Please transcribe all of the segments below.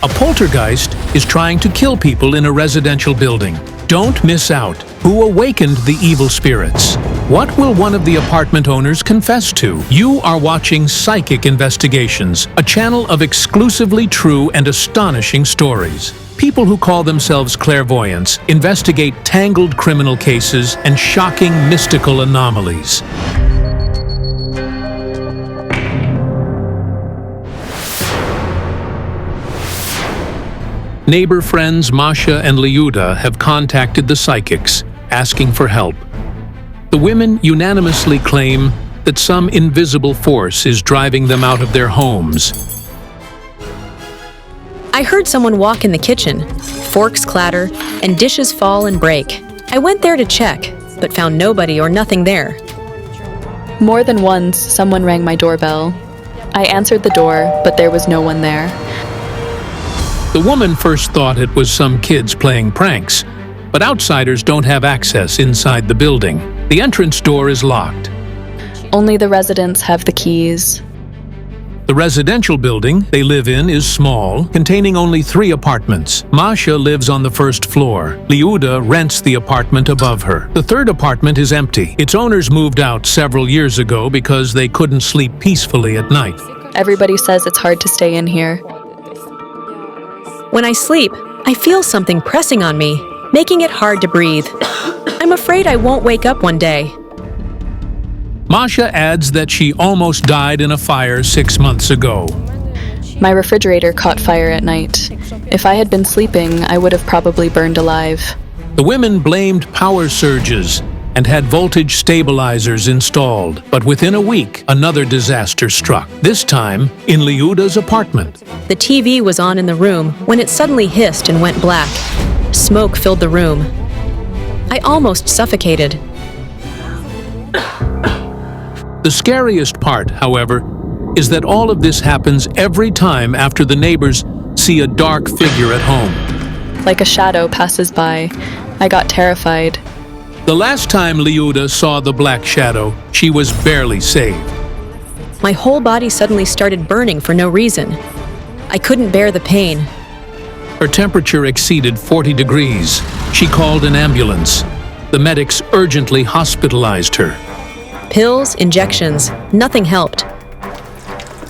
A poltergeist is trying to kill people in a residential building. Don't miss out. Who awakened the evil spirits? What will one of the apartment owners confess to? You are watching Psychic Investigations, a channel of exclusively true and astonishing stories. People who call themselves clairvoyants investigate tangled criminal cases and shocking mystical anomalies. Neighbor friends Masha and Liuda have contacted the psychics, asking for help. The women unanimously claim that some invisible force is driving them out of their homes. I heard someone walk in the kitchen, forks clatter, and dishes fall and break. I went there to check, but found nobody or nothing there. More than once, someone rang my doorbell. I answered the door, but there was no one there. The woman first thought it was some kids playing pranks, but outsiders don't have access inside the building. The entrance door is locked. Only the residents have the keys. The residential building they live in is small, containing only 3 apartments. Masha lives on the first floor. Liuda rents the apartment above her. The 3rd apartment is empty. Its owners moved out several years ago because they couldn't sleep peacefully at night. Everybody says it's hard to stay in here. When I sleep, I feel something pressing on me, making it hard to breathe. I'm afraid I won't wake up one day. Masha adds that she almost died in a fire 6 months ago. My refrigerator caught fire at night. If I had been sleeping, I would have probably burned alive. The women blamed power surges and had voltage stabilizers installed. But within a week, another disaster struck, this time in Liuda's apartment. The TV was on in the room when it suddenly hissed and went black. Smoke filled the room. I almost suffocated. The scariest part, however, is that all of this happens every time after the neighbors see a dark figure at home. Like a shadow passes by. I got terrified. The last time Liuda saw the black shadow, she was barely saved. My whole body suddenly started burning for no reason. I couldn't bear the pain. Her temperature exceeded 40 degrees. She called an ambulance. The medics urgently hospitalized her. Pills, injections, nothing helped.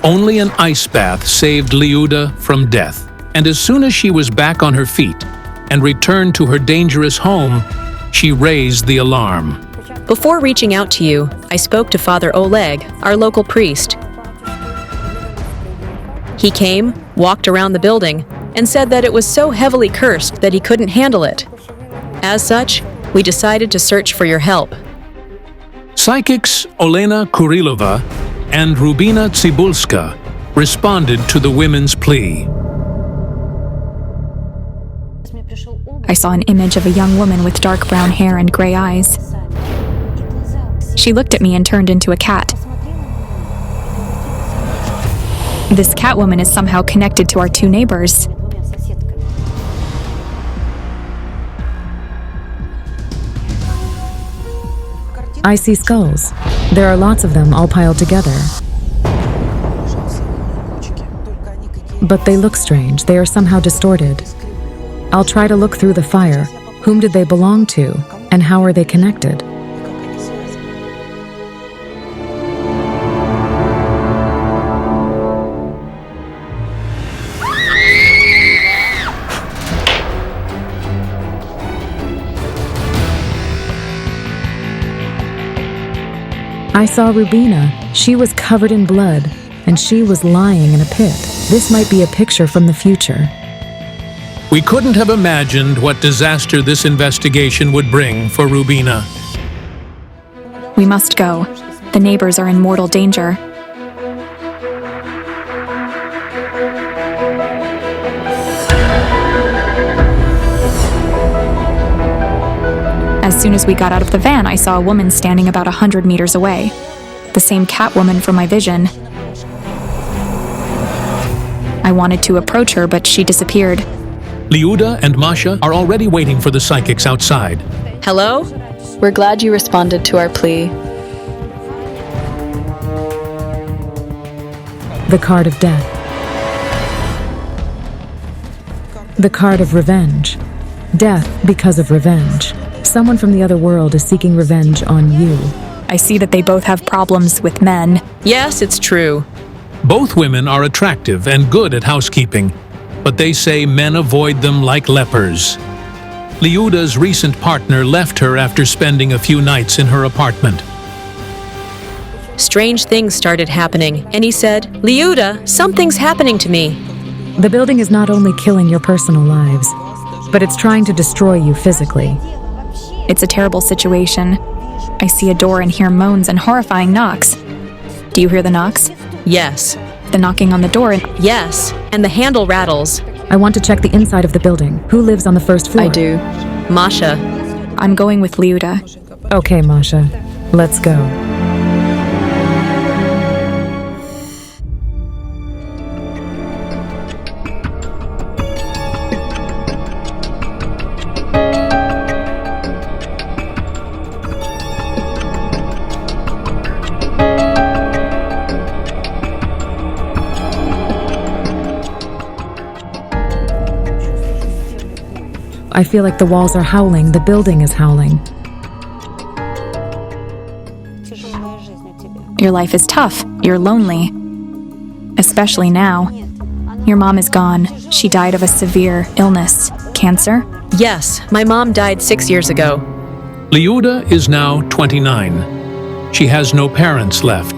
Only an ice bath saved Liuda from death. And as soon as she was back on her feet and returned to her dangerous home, she raised the alarm. Before reaching out to you, I spoke to Father Oleg, our local priest. He came, walked around the building, and said that it was so heavily cursed that he couldn't handle it. As such, we decided to search for your help. Psychics Olena Kurilova and Rubina Tsibulska responded to the women's plea. I saw an image of a young woman with dark brown hair and gray eyes. She looked at me and turned into a cat. This Catwoman is somehow connected to our 2 neighbors. I see skulls. There are lots of them all piled together. But they look strange. They are somehow distorted. I'll try to look through the fire. Whom did they belong to? And how are they connected? I saw Rubina. She was covered in blood, and she was lying in a pit. This might be a picture from the future. We couldn't have imagined what disaster this investigation would bring for Rubina. We must go. The neighbors are in mortal danger. As soon as we got out of the van, I saw a woman standing about 100 meters away. The same Catwoman from my vision. I wanted to approach her, but she disappeared. Liuda and Masha are already waiting for the psychics outside. Hello? We're glad you responded to our plea. The card of death. The card of revenge. Death because of revenge. Someone from the other world is seeking revenge on you. I see that they both have problems with men. Yes, it's true. Both women are attractive and good at housekeeping, but they say men avoid them like lepers. Liuda's recent partner left her after spending a few nights in her apartment. Strange things started happening, and he said, Liuda, something's happening to me. The building is not only killing your personal lives, but it's trying to destroy you physically. It's a terrible situation. I see a door and hear moans and horrifying knocks. Do you hear the knocks? Yes. The knocking on the door and Yes, and the handle rattles. I want to check the inside of the building. Who lives on the first floor? I do. Masha. I'm going with Liuda. Okay, Masha. Let's go. I feel like the walls are howling, the building is howling. Your life is tough. You're lonely. Especially now. Your mom is gone. She died of a severe illness. Cancer? Yes, my mom died 6 years ago. Liuda is now 29. She has no parents left.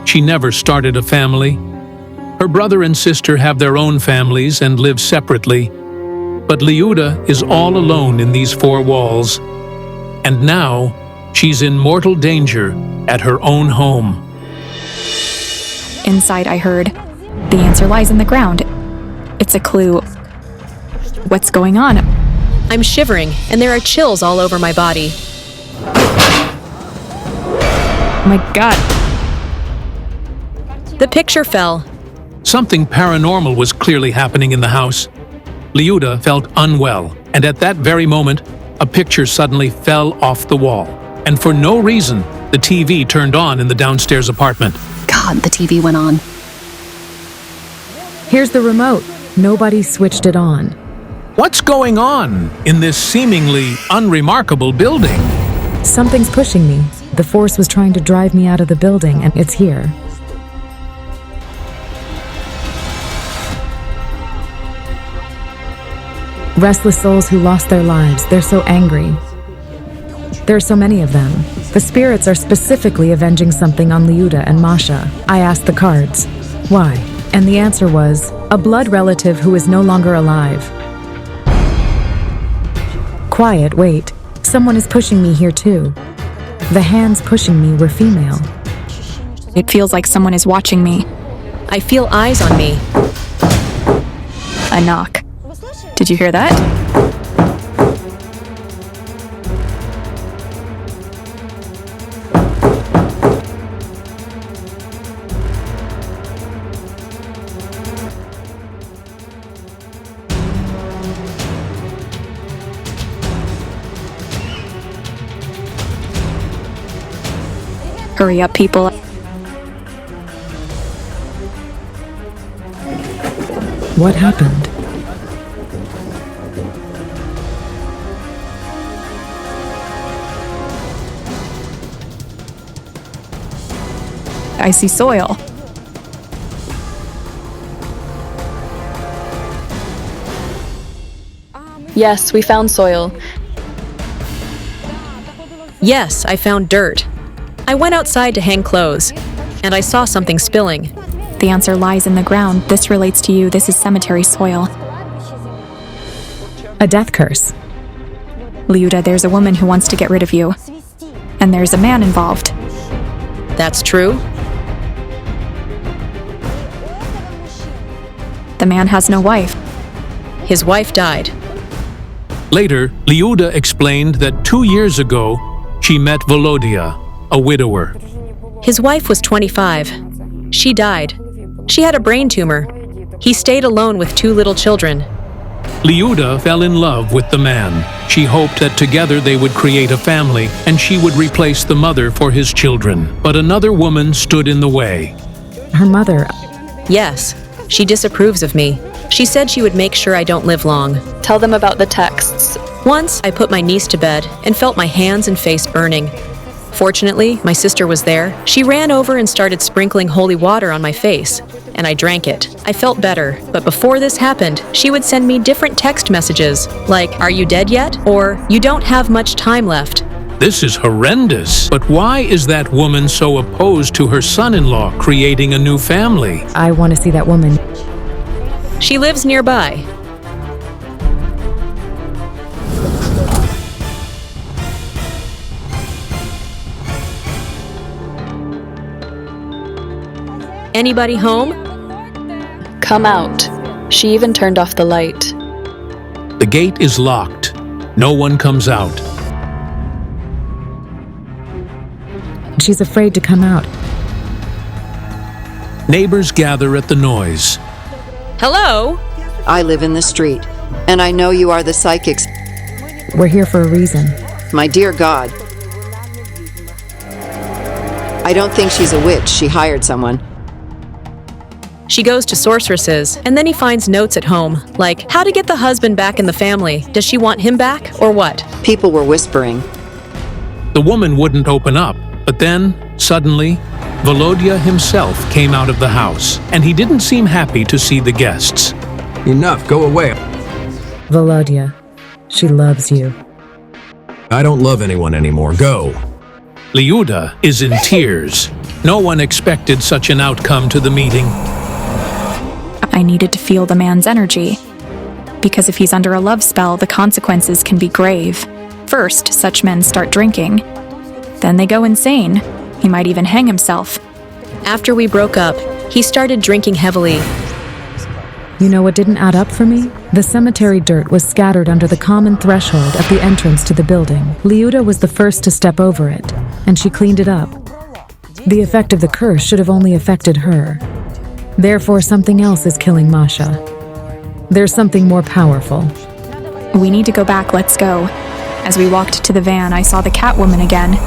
She never started a family. Her brother and sister have their own families and live separately. But Liuda is all alone in these four walls. And now, she's in mortal danger at her own home. Inside, I heard. The answer lies in the ground. It's a clue. What's going on? I'm shivering, and there are chills all over my body. My God. The picture fell. Something paranormal was clearly happening in the house. Liuda felt unwell, and at that very moment, a picture suddenly fell off the wall. And for no reason, the TV turned on in the downstairs apartment. God, the TV went on. Here's the remote. Nobody switched it on. What's going on in this seemingly unremarkable building? Something's pushing me. The force was trying to drive me out of the building, and it's here. Restless souls who lost their lives, they're so angry. There are so many of them. The spirits are specifically avenging something on Liuda and Masha. I asked the cards, why? And the answer was, a blood relative who is no longer alive. Quiet, wait. Someone is pushing me here too. The hands pushing me were female. It feels like someone is watching me. I feel eyes on me. A knock. Did you hear that? Hurry up, people. What happened? I see soil. Yes, we found soil. Yes, I found dirt. I went outside to hang clothes, and I saw something spilling. The answer lies in the ground. This relates to you. This is cemetery soil. A death curse. Liuda, there's a woman who wants to get rid of you. And there's a man involved. That's true? The man has no wife. His wife died. Later, Liuda explained that 2 years ago, she met Volodya, a widower. His wife was 25. She died. She had a brain tumor. He stayed alone with 2 little children. Liuda fell in love with the man. She hoped that together they would create a family and she would replace the mother for his children. But another woman stood in the way. Her mother. Yes, she disapproves of me. She said she would make sure I don't live long. Tell them about the texts. Once, I put my niece to bed and felt my hands and face burning. Fortunately, my sister was there. She ran over and started sprinkling holy water on my face, and I drank it. I felt better, but before this happened, she would send me different text messages, like, "Are you dead yet?" or "You don't have much time left." This is horrendous. But why is that woman so opposed to her son-in-law creating a new family? I want to see that woman. She lives nearby. Anybody home? Come out. She even turned off the light. The gate is locked. No one comes out. She's afraid to come out. Neighbors gather at the noise. Hello? I live in the street, and I know you are the psychics. We're here for a reason. My dear God. I don't think she's a witch. She hired someone. She goes to sorceresses, and then he finds notes at home, like, how to get the husband back in the family. Does she want him back, or what? People were whispering. The woman wouldn't open up, but then, suddenly, Volodya himself came out of the house, and he didn't seem happy to see the guests. Enough, go away. Volodya, she loves you. I don't love anyone anymore, go. Lyuda is in tears. No one expected such an outcome to the meeting. I needed to feel the man's energy. Because if he's under a love spell, the consequences can be grave. First, such men start drinking. Then they go insane. He might even hang himself. After we broke up, he started drinking heavily. You know what didn't add up for me? The cemetery dirt was scattered under the common threshold at the entrance to the building. Lyuda was the first to step over it, and she cleaned it up. The effect of the curse should have only affected her. Therefore, something else is killing Masha. There's something more powerful. We need to go back, let's go. As we walked to the van, I saw the Catwoman again.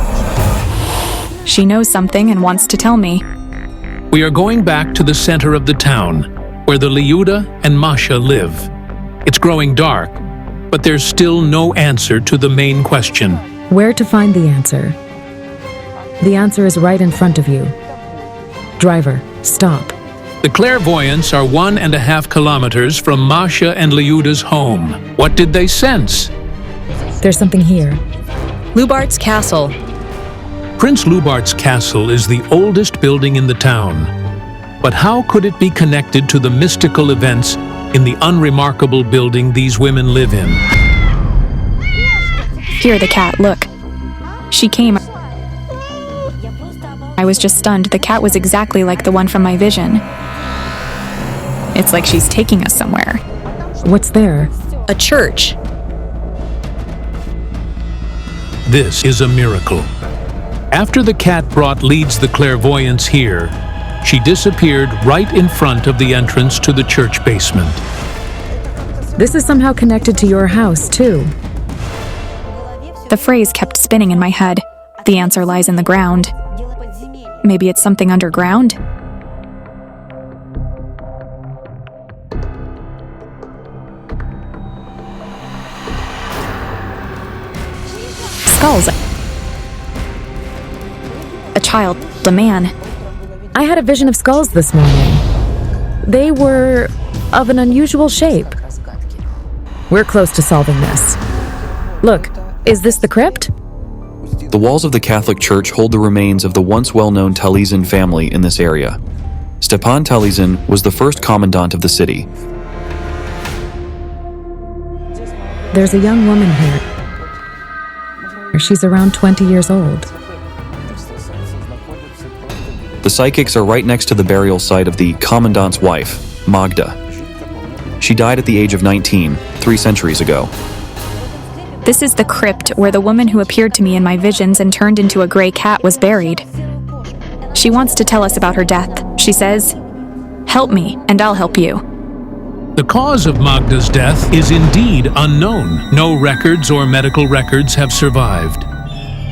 She knows something and wants to tell me. We are going back to the center of the town, where the Lyuda and Masha live. It's growing dark, but there's still no answer to the main question. Where to find the answer? The answer is right in front of you. Driver, stop. The clairvoyants are 1.5 kilometers from Masha and Lyuda's home. What did they sense? There's something here. Lubart's castle. Prince Lubart's castle is the oldest building in the town. But how could it be connected to the mystical events in the unremarkable building these women live in? Here, the cat, look. She came. I was just stunned. The cat was exactly like the one from my vision. It's like she's taking us somewhere. What's there? A church. This is a miracle. After the cat brought leads the clairvoyants here, she disappeared right in front of the entrance to the church basement. This is somehow connected to your house, too. The phrase kept spinning in my head. The answer lies in the ground. Maybe it's something underground? Skulls. A child, a man. I had a vision of skulls this morning. They were of an unusual shape. We're close to solving this. Look, is this the crypt? The walls of the Catholic Church hold the remains of the once well-known Talizin family in this area. Stepan Talizin was the first commandant of the city. There's a young woman here. She's around 20 years old. The psychics are right next to the burial site of the commandant's wife, Magda. She died at the age of 19, 3 centuries ago. This is the crypt where the woman who appeared to me in my visions and turned into a gray cat was buried. She wants to tell us about her death. She says, "Help me, and I'll help you." The cause of Magda's death is indeed unknown. No records or medical records have survived.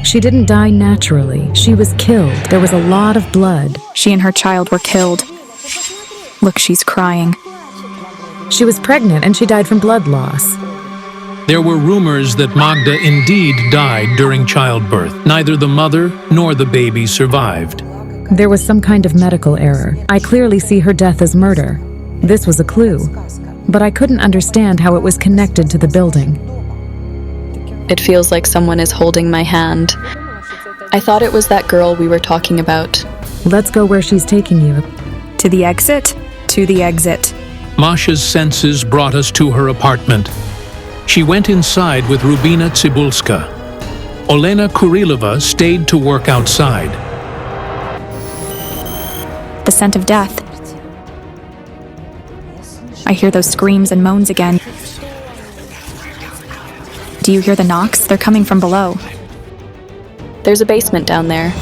She didn't die naturally. She was killed. There was a lot of blood. She and her child were killed. Look, she's crying. She was pregnant and she died from blood loss. There were rumors that Magda indeed died during childbirth. Neither the mother nor the baby survived. There was some kind of medical error. I clearly see her death as murder. This was a clue. But I couldn't understand how it was connected to the building. It feels like someone is holding my hand. I thought it was that girl we were talking about. Let's go where she's taking you. To the exit? To the exit. Masha's senses brought us to her apartment. She went inside with Rubina Tsibulska. Olena Kurilova stayed to work outside. The scent of death. I hear those screams and moans again. Do you hear the knocks? They're coming from below. There's a basement down there.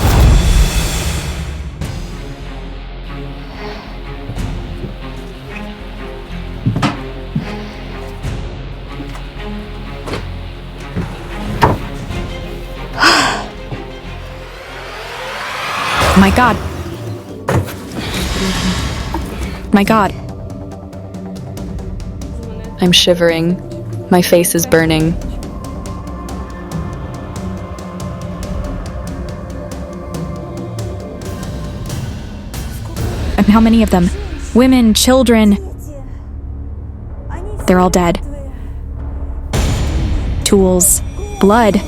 My God. My God. I'm shivering. My face is burning. And how many of them? Women, children. They're all dead. Tools. Blood.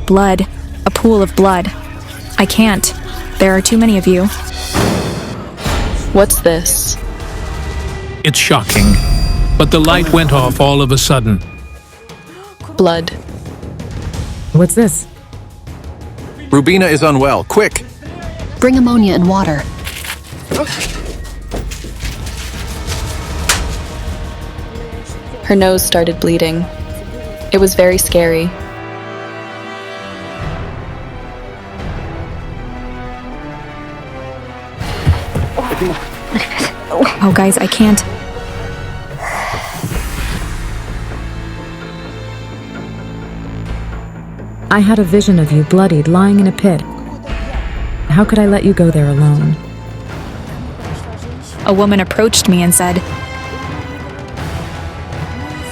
Blood. A pool of blood. I can't. There are too many of you. What's this? It's shocking. But the light went off all of a sudden. Blood. What's this? Rubina is unwell. Quick! Bring ammonia and water. Her nose started bleeding. It was very scary. Oh, guys, I can't. I had a vision of you bloodied, lying in a pit. How could I let you go there alone? A woman approached me and said,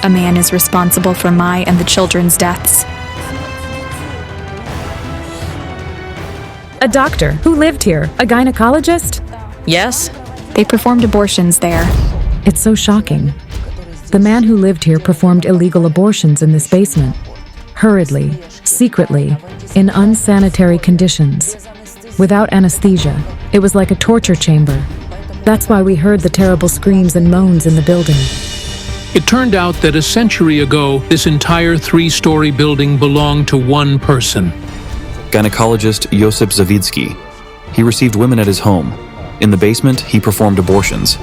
"A man is responsible for my and the children's deaths." A doctor who lived here, a gynecologist? Yes? They performed abortions there. It's so shocking. The man who lived here performed illegal abortions in this basement. Hurriedly, secretly, in unsanitary conditions. Without anesthesia, it was like a torture chamber. That's why we heard the terrible screams and moans in the building. It turned out that a century ago, this entire 3-story building belonged to one person. Gynecologist Josip Zawadzki. He received women at his home. In the basement, he performed abortions.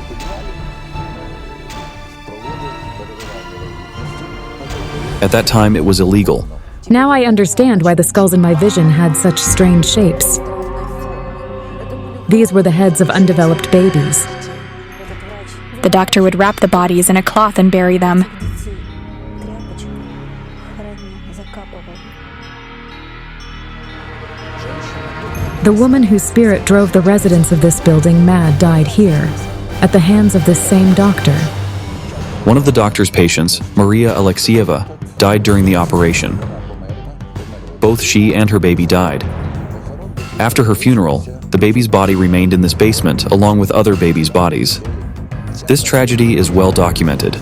At that time, it was illegal. Now I understand why the skulls in my vision had such strange shapes. These were the heads of undeveloped babies. The doctor would wrap the bodies in a cloth and bury them. The woman whose spirit drove the residents of this building mad died here, at the hands of this same doctor. One of the doctor's patients, Maria Alexieva, died during the operation. Both she and her baby died. After her funeral, the baby's body remained in this basement along with other babies' bodies. This tragedy is well documented.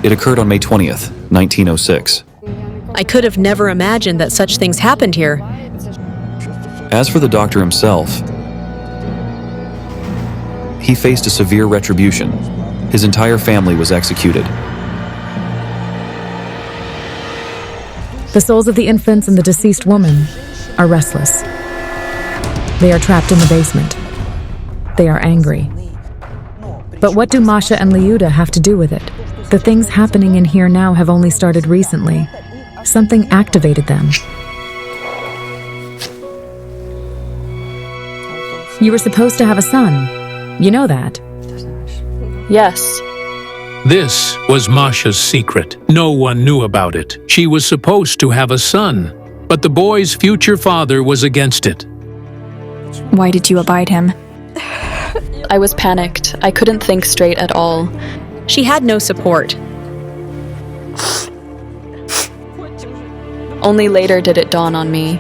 It occurred on May 20th, 1906. I could have never imagined that such things happened here. As for the doctor himself, he faced a severe retribution. His entire family was executed. The souls of the infants and the deceased woman are restless. They are trapped in the basement. They are angry. But what do Masha and Liuda have to do with it? The things happening in here now have only started recently. Something activated them. You were supposed to have a son. You know that. Yes. This was Masha's secret. No one knew about it. She was supposed to have a son, but the boy's future father was against it. Why did you abide him? I was panicked. I couldn't think straight at all. She had no support. Only later did it dawn on me.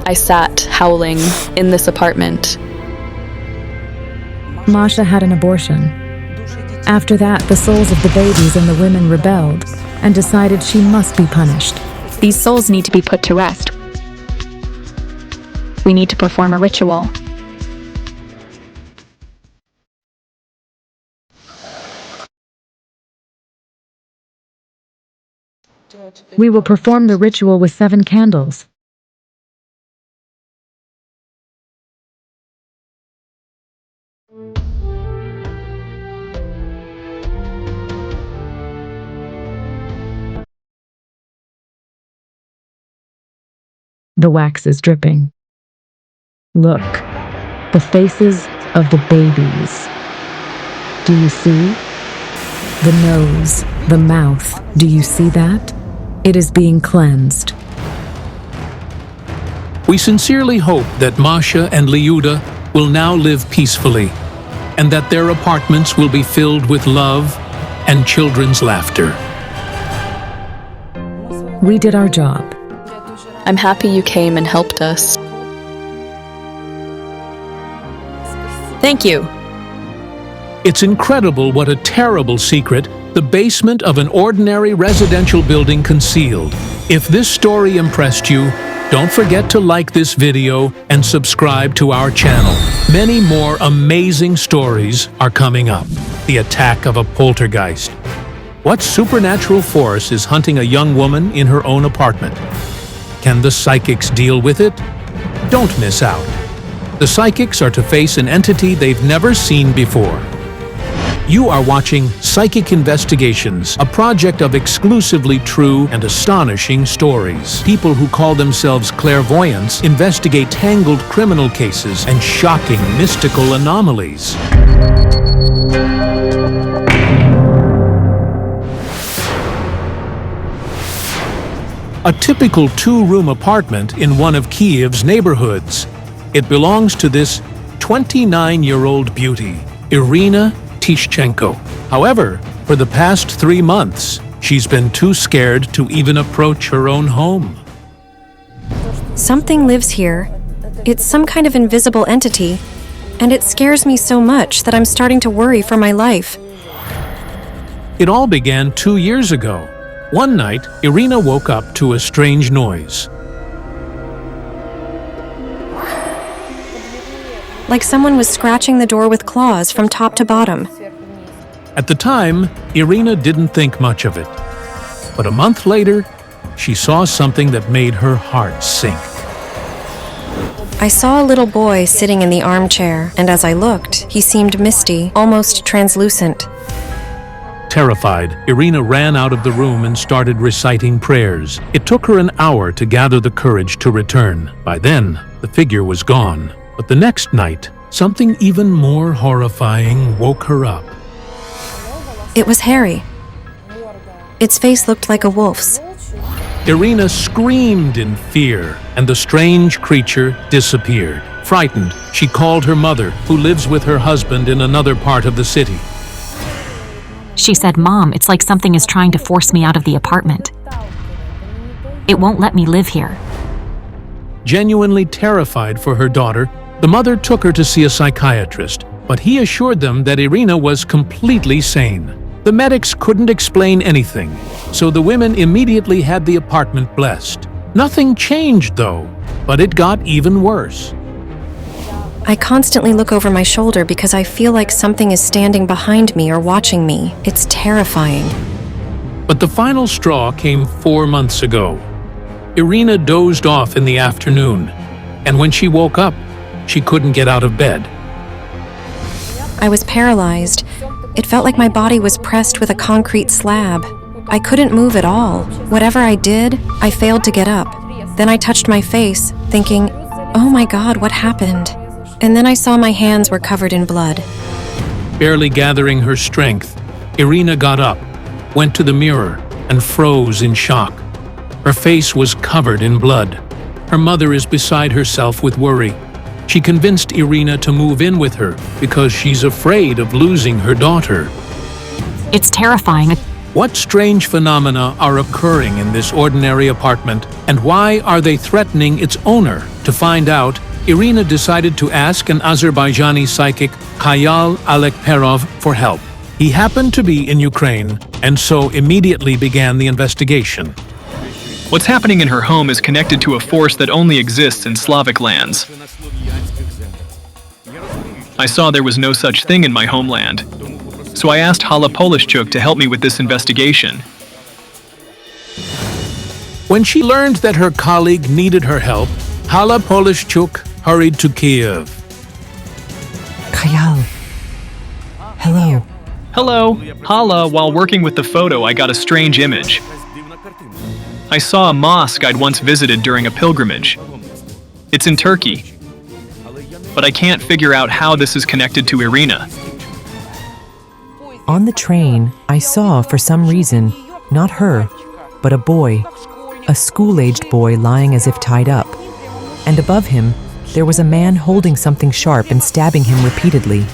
I sat, howling, in this apartment. Masha had an abortion. After that, the souls of the babies and the women rebelled and decided she must be punished. These souls need to be put to rest. We need to perform a ritual. We will perform the ritual with 7 candles. The wax is dripping. Look, the faces of the babies. Do you see? The nose, the mouth, do you see that? It is being cleansed. We sincerely hope that Masha and Liuda will now live peacefully, and that their apartments will be filled with love and children's laughter. We did our job. I'm happy you came and helped us. Thank you. It's incredible what a terrible secret the basement of an ordinary residential building concealed. If this story impressed you, don't forget to like this video and subscribe to our channel. Many more amazing stories are coming up. The attack of a poltergeist. What supernatural force is hunting a young woman in her own apartment? Can the psychics deal with it? Don't miss out. The psychics are to face an entity they've never seen before. You are watching Psychic Investigations, a project of exclusively true and astonishing stories. People who call themselves clairvoyants investigate tangled criminal cases and shocking mystical anomalies. A typical 2-room apartment in one of Kiev's neighborhoods. It belongs to this 29-year-old beauty, Irina Tishchenko. However, for the past 3 months, she's been too scared to even approach her own home. Something lives here. It's some kind of invisible entity, and it scares me so much that I'm starting to worry for my life. It all began 2 years ago. One night, Irina woke up to a strange noise. Like someone was scratching the door with claws from top to bottom. At the time, Irina didn't think much of it. But a month later, she saw something that made her heart sink. I saw a little boy sitting in the armchair, and as I looked, he seemed misty, almost translucent. Terrified, Irina ran out of the room and started reciting prayers. It took her an hour to gather the courage to return. By then, the figure was gone. But the next night, something even more horrifying woke her up. It was hairy. Its face looked like a wolf's. Irina screamed in fear, and the strange creature disappeared. Frightened, she called her mother, who lives with her husband in another part of the city. She said, "Mom, it's like something is trying to force me out of the apartment. It won't let me live here." Genuinely terrified for her daughter, the mother took her to see a psychiatrist, but he assured them that Irina was completely sane. The medics couldn't explain anything, so the women immediately had the apartment blessed. Nothing changed, though, but it got even worse. I constantly look over my shoulder because I feel like something is standing behind me or watching me. It's terrifying. But the final straw came 4 months ago. Irina dozed off in the afternoon, and when she woke up, she couldn't get out of bed. I was paralyzed. It felt like my body was pressed with a concrete slab. I couldn't move at all. Whatever I did, I failed to get up. Then I touched my face, thinking, "Oh my God, what happened?" And then I saw my hands were covered in blood. Barely gathering her strength, Irina got up, went to the mirror, and froze in shock. Her face was covered in blood. Her mother is beside herself with worry. She convinced Irina to move in with her because she's afraid of losing her daughter. It's terrifying. What strange phenomena are occurring in this ordinary apartment, and why are they threatening its owner? To find out, Irina decided to ask an Azerbaijani psychic, Khayal Alekperov, for help. He happened to be in Ukraine, and so immediately began the investigation. What's happening in her home is connected to a force that only exists in Slavic lands. I saw there was no such thing in my homeland, so I asked Hala Polishchuk to help me with this investigation. When she learned that her colleague needed her help, Hala Polishchuk hurried to Kiev. Khayal. Hello. Hello. Hala, while working with the photo, I got a strange image. I saw a mosque I'd once visited during a pilgrimage. It's in Turkey, but I can't figure out how this is connected to Irina. On the train, I saw, for some reason, not her, but a boy, a school-aged boy lying as if tied up. And above him, there was a man holding something sharp and stabbing him repeatedly.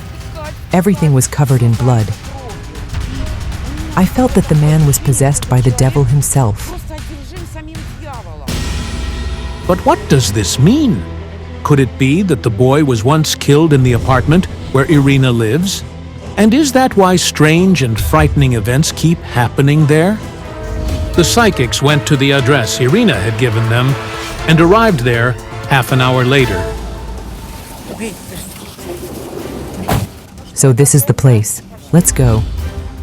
Everything was covered in blood. I felt that the man was possessed by the devil himself. But what does this mean? Could it be that the boy was once killed in the apartment where Irina lives? And is that why strange and frightening events keep happening there? The psychics went to the address Irina had given them and arrived there half an hour later. So this is the place. Let's go.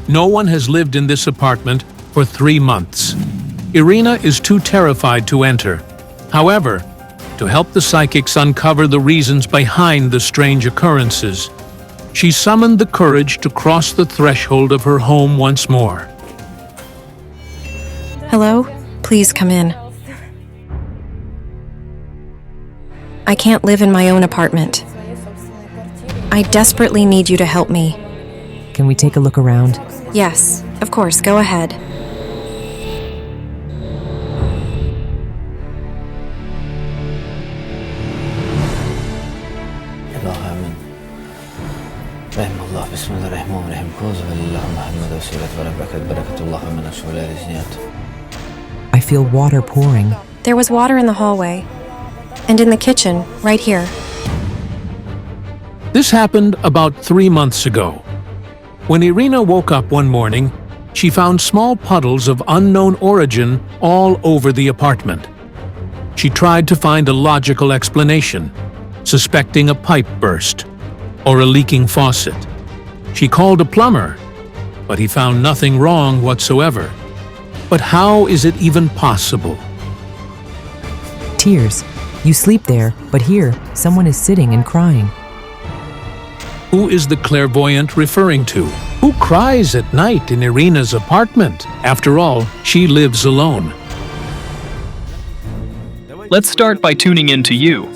No one has lived in this apartment for 3 months. Irina is too terrified to enter. However, to help the psychics uncover the reasons behind the strange occurrences, she summoned the courage to cross the threshold of her home once more. Hello? Please come in. I can't live in my own apartment. I desperately need you to help me. Can we take a look around? Yes, of course, go ahead. I feel water pouring. There was water in the hallway. And in the kitchen, right here. This happened about 3 months ago. When Irina woke up one morning, she found small puddles of unknown origin all over the apartment. She tried to find a logical explanation, suspecting a pipe burst or a leaking faucet. She called a plumber, but he found nothing wrong whatsoever. But how is it even possible? Tears. You sleep there, but here, someone is sitting and crying. Who is the clairvoyant referring to? Who cries at night in Irina's apartment? After all, she lives alone. Let's start by tuning in to you.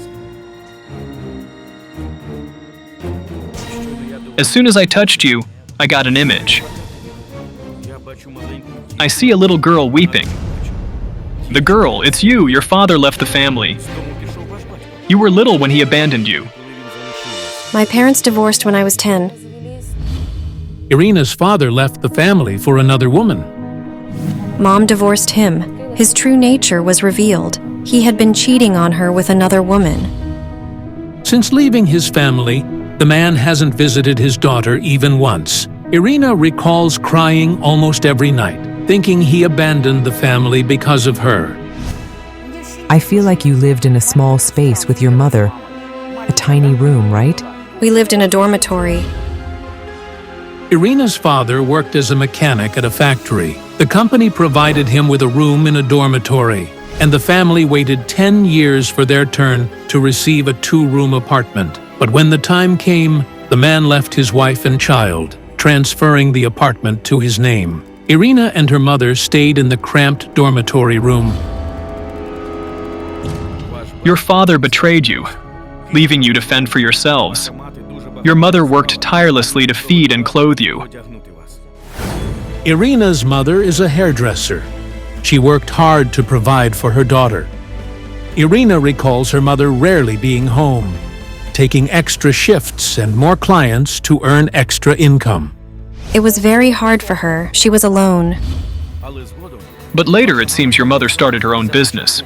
As soon as I touched you, I got an image. I see a little girl weeping. The girl, it's you. Your father left the family. You were little when he abandoned you. My parents divorced when I was 10. Irina's father left the family for another woman. Mom divorced him. His true nature was revealed. He had been cheating on her with another woman. Since leaving his family, the man hasn't visited his daughter even once. Irina recalls crying almost every night, thinking he abandoned the family because of her. I feel like you lived in a small space with your mother. A tiny room, right? We lived in a dormitory. Irina's father worked as a mechanic at a factory. The company provided him with a room in a dormitory, and the family waited 10 years for their turn to receive a 2-room apartment. But when the time came, the man left his wife and child, transferring the apartment to his name. Irina and her mother stayed in the cramped dormitory room. Your father betrayed you, leaving you to fend for yourselves. Your mother worked tirelessly to feed and clothe you. Irina's mother is a hairdresser. She worked hard to provide for her daughter. Irina recalls her mother rarely being home, taking extra shifts and more clients to earn extra income. It was very hard for her. She was alone. But later it seems your mother started her own business.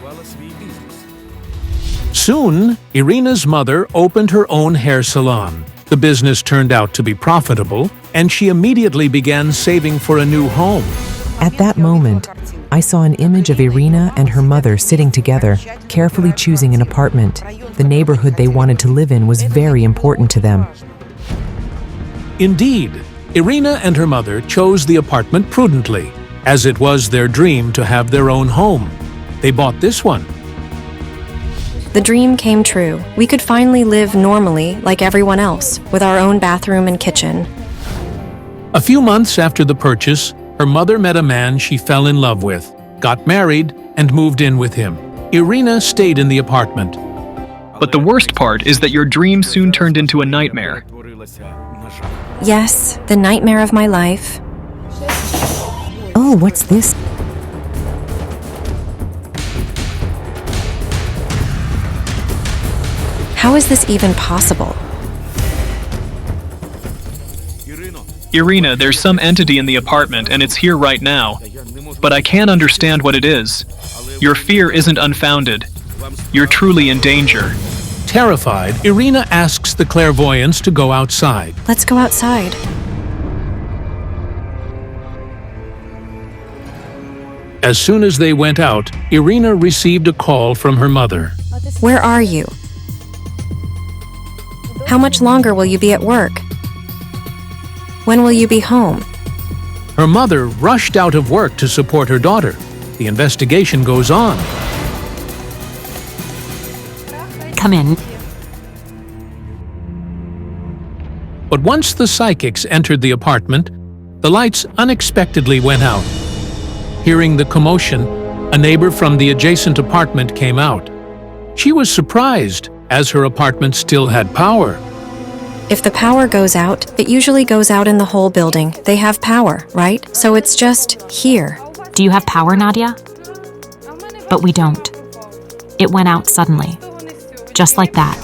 Soon, Irina's mother opened her own hair salon. The business turned out to be profitable, and she immediately began saving for a new home. At that moment, I saw an image of Irina and her mother sitting together, carefully choosing an apartment. The neighborhood they wanted to live in was very important to them. Indeed, Irina and her mother chose the apartment prudently, as it was their dream to have their own home. They bought this one. The dream came true. We could finally live normally, like everyone else, with our own bathroom and kitchen. A few months after the purchase, her mother met a man she fell in love with, got married, and moved in with him. Irina stayed in the apartment. But the worst part is that your dream soon turned into a nightmare. Yes, the nightmare of my life. Oh, what's this? How is this even possible? Irina, there's some entity in the apartment and it's here right now. But I can't understand what it is. Your fear isn't unfounded. You're truly in danger. Terrified, Irina asks the clairvoyants to go outside. Let's go outside. As soon as they went out, Irina received a call from her mother. Where are you? How much longer will you be at work? When will you be home? Her mother rushed out of work to support her daughter. The investigation goes on. Come in. But once the psychics entered the apartment, the lights unexpectedly went out. Hearing the commotion, a neighbor from the adjacent apartment came out. She was surprised, as her apartment still had power. If the power goes out, it usually goes out in the whole building. They have power, right? So it's just here. Do you have power, Nadia? But we don't. It went out suddenly. Just like that.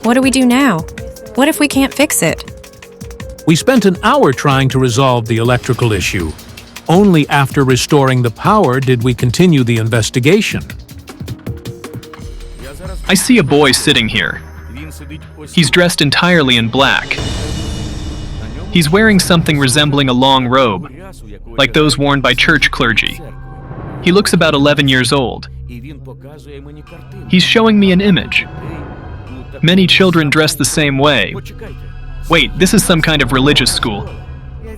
What do we do now? What if we can't fix it? We spent an hour trying to resolve the electrical issue. Only after restoring the power did we continue the investigation. I see a boy sitting here. He's dressed entirely in black. He's wearing something resembling a long robe, like those worn by church clergy. He looks about 11 years old. He's showing me an image. Many children dress the same way. Wait, this is some kind of religious school.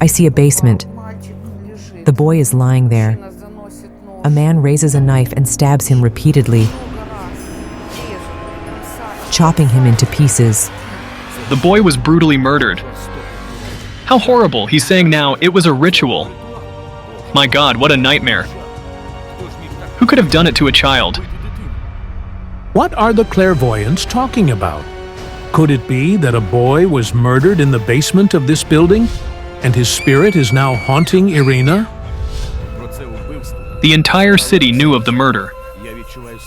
I see a basement. The boy is lying there. A man raises a knife and stabs him repeatedly, chopping him into pieces. The boy was brutally murdered. How horrible. He's saying now it was a ritual. My God, what a nightmare. Who could have done it to a child? What are the clairvoyants talking about? Could it be that a boy was murdered in the basement of this building, and his spirit is now haunting Irina? The entire city knew of the murder.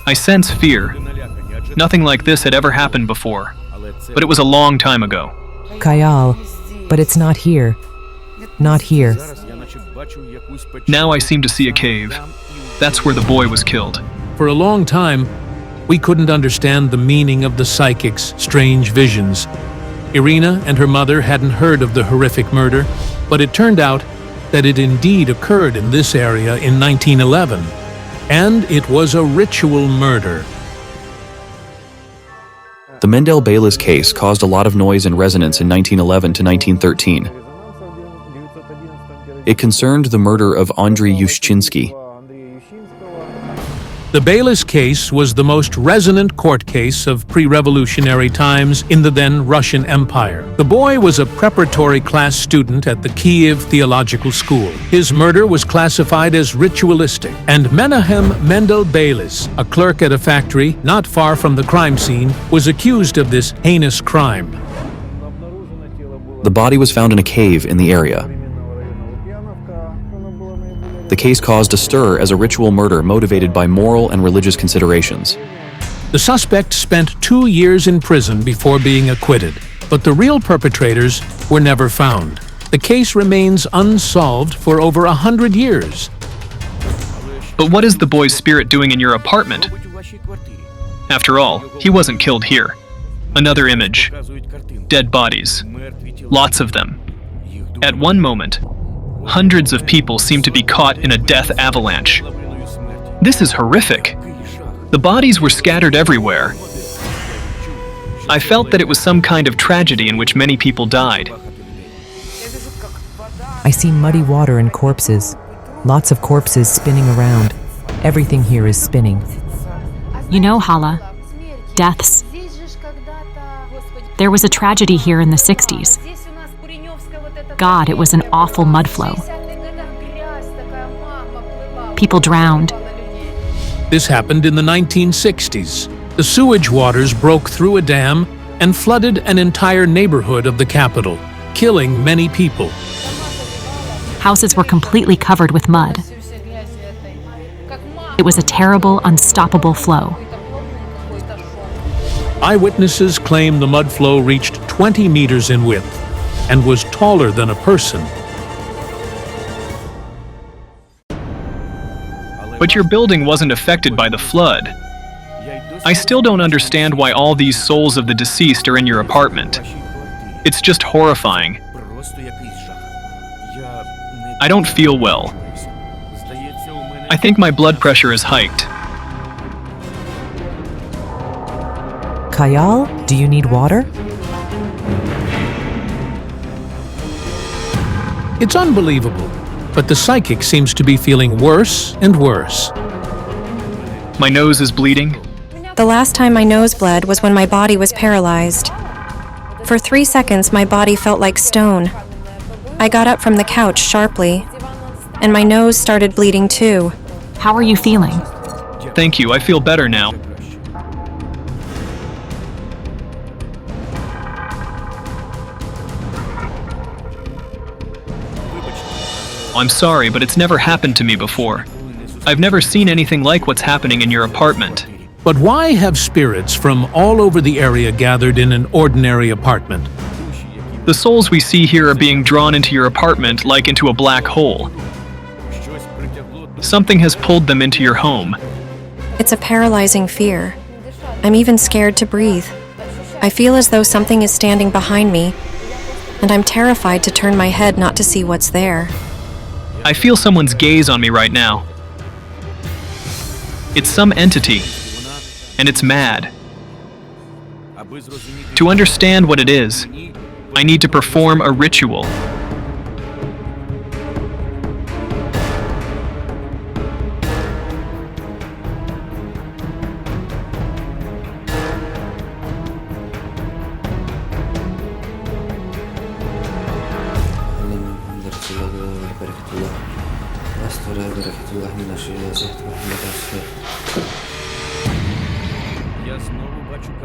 I sense fear. Nothing like this had ever happened before, but it was a long time ago. Kayal, but it's not here. Not here. Now I seem to see a cave. That's where the boy was killed. For a long time, we couldn't understand the meaning of the psychic's strange visions. Irina and her mother hadn't heard of the horrific murder, but it turned out that it indeed occurred in this area in 1911, and it was a ritual murder. The Mendel-Baylis case caused a lot of noise and resonance in 1911 to 1913. It concerned the murder of Andrei Yushchinsky. The Baylis case was the most resonant court case of pre-revolutionary times in the then Russian Empire. The boy was a preparatory class student at the Kiev Theological School. His murder was classified as ritualistic, and Menahem Mendel-Baylis, a clerk at a factory not far from the crime scene, was accused of this heinous crime. The body was found in a cave in the area. The case caused a stir as a ritual murder motivated by moral and religious considerations. The suspect spent 2 years in prison before being acquitted, but the real perpetrators were never found. The case remains unsolved for over 100 years. But what is the boy's spirit doing in your apartment? After all, he wasn't killed here. Another image. Dead bodies. Lots of them. At one moment, hundreds of people seem to be caught in a death avalanche. This is horrific. The bodies were scattered everywhere. I felt that it was some kind of tragedy in which many people died. I see muddy water and corpses. Lots of corpses spinning around. Everything here is spinning. You know, Hala, deaths. There was a tragedy here in the 60s. God, it was an awful mud flow. People drowned. This happened in the 1960s. The sewage waters broke through a dam and flooded an entire neighborhood of the capital, killing many people. Houses were completely covered with mud. It was a terrible, unstoppable flow. Eyewitnesses claim the mud flow reached 20 meters in width and was taller than a person. But your building wasn't affected by the flood. I still don't understand why all these souls of the deceased are in your apartment. It's just horrifying. I don't feel well. I think my blood pressure is hiked. Kayal, do you need water? It's unbelievable, but the psychic seems to be feeling worse and worse. My nose is bleeding. The last time my nose bled was when my body was paralyzed. For 3 seconds, my body felt like stone. I got up from the couch sharply, and my nose started bleeding too. How are you feeling? Thank you, I feel better now. I'm sorry, but it's never happened to me before. I've never seen anything like what's happening in your apartment. But why have spirits from all over the area gathered in an ordinary apartment? The souls we see here are being drawn into your apartment like into a black hole. Something has pulled them into your home. It's a paralyzing fear. I'm even scared to breathe. I feel as though something is standing behind me, and I'm terrified to turn my head not to see what's there. I feel someone's gaze on me right now. It's some entity, and it's mad. To understand what it is, I need to perform a ritual.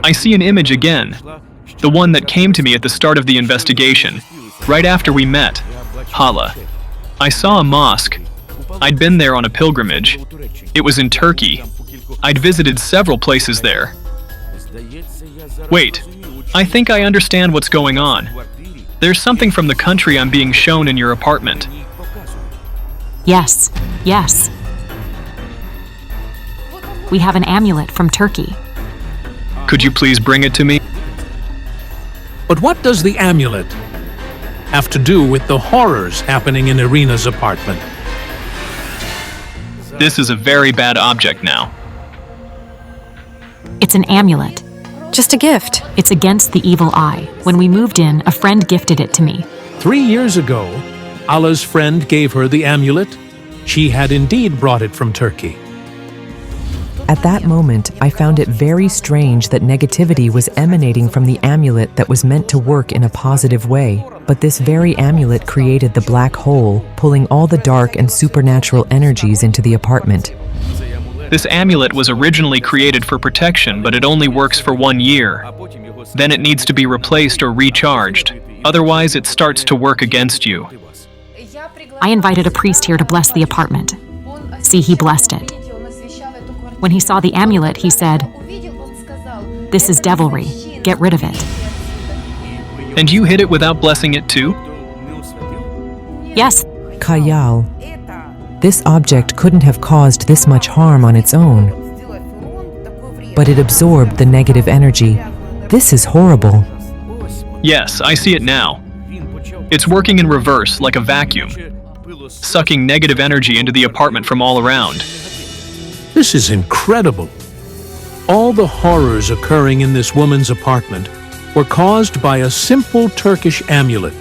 I see an image again, the one that came to me at the start of the investigation, right after we met, Hala. I saw a mosque. I'd been there on a pilgrimage. It was in Turkey. I'd visited several places there. Wait, I think I understand what's going on. There's something from the country I'm being shown in your apartment. Yes, yes. We have an amulet from Turkey. Could you please bring it to me? But what does the amulet have to do with the horrors happening in Irina's apartment? This is a very bad object now. It's an amulet. Just a gift. It's against the evil eye. When we moved in, a friend gifted it to me. 3 years ago, Allah's friend gave her the amulet. She had indeed brought it from Turkey. At that moment, I found it very strange that negativity was emanating from the amulet that was meant to work in a positive way. But this very amulet created the black hole, pulling all the dark and supernatural energies into the apartment. This amulet was originally created for protection, but it only works for 1 year. Then it needs to be replaced or recharged. Otherwise, it starts to work against you. I invited a priest here to bless the apartment. See, he blessed it. When he saw the amulet, he said, "This is devilry. Get rid of it." And you hid it without blessing it too? Yes, Kayal. This object couldn't have caused this much harm on its own. But it absorbed the negative energy. This is horrible. Yes, I see it now. It's working in reverse, like a vacuum, sucking negative energy into the apartment from all around. This is incredible. All the horrors occurring in this woman's apartment were caused by a simple Turkish amulet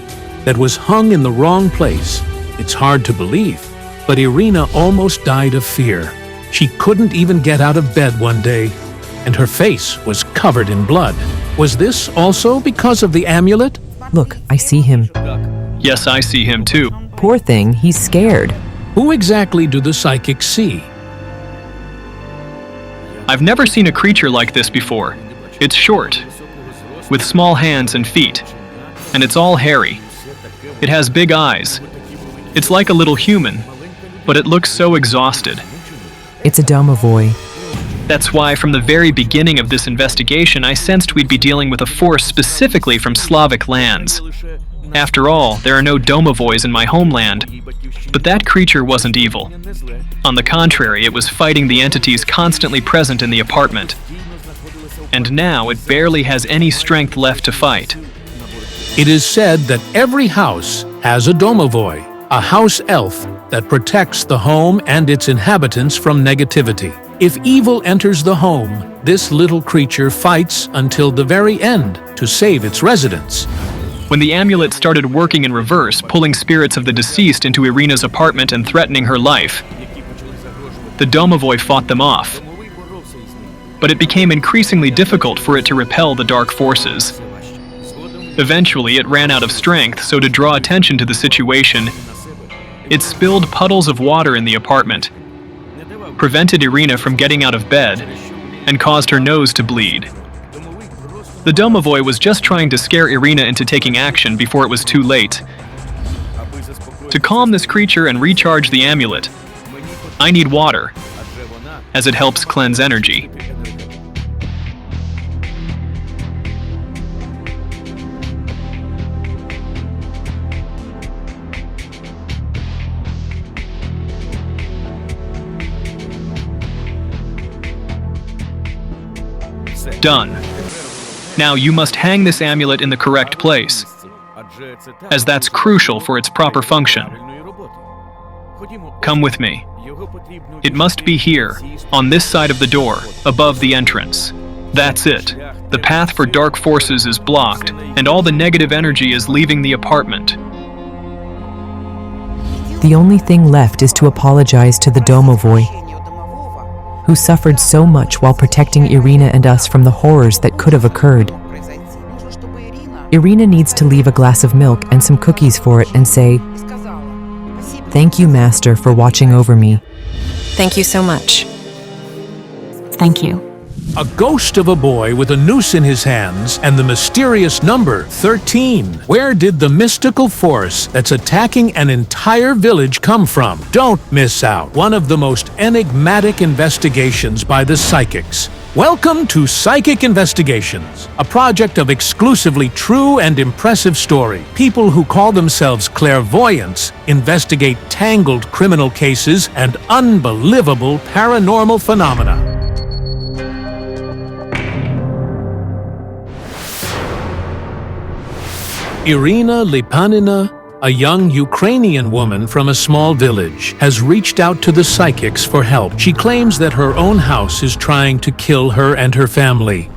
that was hung in the wrong place. It's hard to believe, but Irina almost died of fear. She couldn't even get out of bed one day, and her face was covered in blood. Was this also because of the amulet? Look, I see him. Yes, I see him too. Poor thing, he's scared. Who exactly do the psychics see? I've never seen a creature like this before. It's short, with small hands and feet, and it's all hairy. It has big eyes. It's like a little human, but it looks so exhausted. It's a domovoi. That's why from the very beginning of this investigation, I sensed we'd be dealing with a force specifically from Slavic lands. After all, there are no domovois in my homeland, but that creature wasn't evil. On the contrary, it was fighting the entities constantly present in the apartment. And now it barely has any strength left to fight. It is said that every house has a domovoi, a house elf that protects the home and its inhabitants from negativity. If evil enters the home, this little creature fights until the very end to save its residents. When the amulet started working in reverse, pulling spirits of the deceased into Irina's apartment and threatening her life, the domovoi fought them off. But it became increasingly difficult for it to repel the dark forces. Eventually, it ran out of strength, so to draw attention to the situation, it spilled puddles of water in the apartment, prevented Irina from getting out of bed, and caused her nose to bleed. The domovoi was just trying to scare Irina into taking action before it was too late. To calm this creature and recharge the amulet, I need water, as it helps cleanse energy. Done. Now you must hang this amulet in the correct place, as that's crucial for its proper function. Come with me. It must be here, on this side of the door, above the entrance. That's it. The path for dark forces is blocked, and all the negative energy is leaving the apartment. The only thing left is to apologize to the domovoi, who suffered so much while protecting Irina and us from the horrors that could have occurred. Irina needs to leave a glass of milk and some cookies for it and say, "Thank you, Master, for watching over me." Thank you so much. thank you. A ghost of a boy with a noose in his hands and the mysterious number 13. Where did the mystical force that's attacking an entire village come from? Don't miss out one of the most enigmatic investigations by the psychics. Welcome to Psychic Investigations, a project of exclusively true and impressive story. People who call themselves clairvoyants investigate tangled criminal cases and unbelievable paranormal phenomena. Irina Lipanina, a young Ukrainian woman from a small village, has reached out to the psychics for help. She claims that her own house is trying to kill her and her family.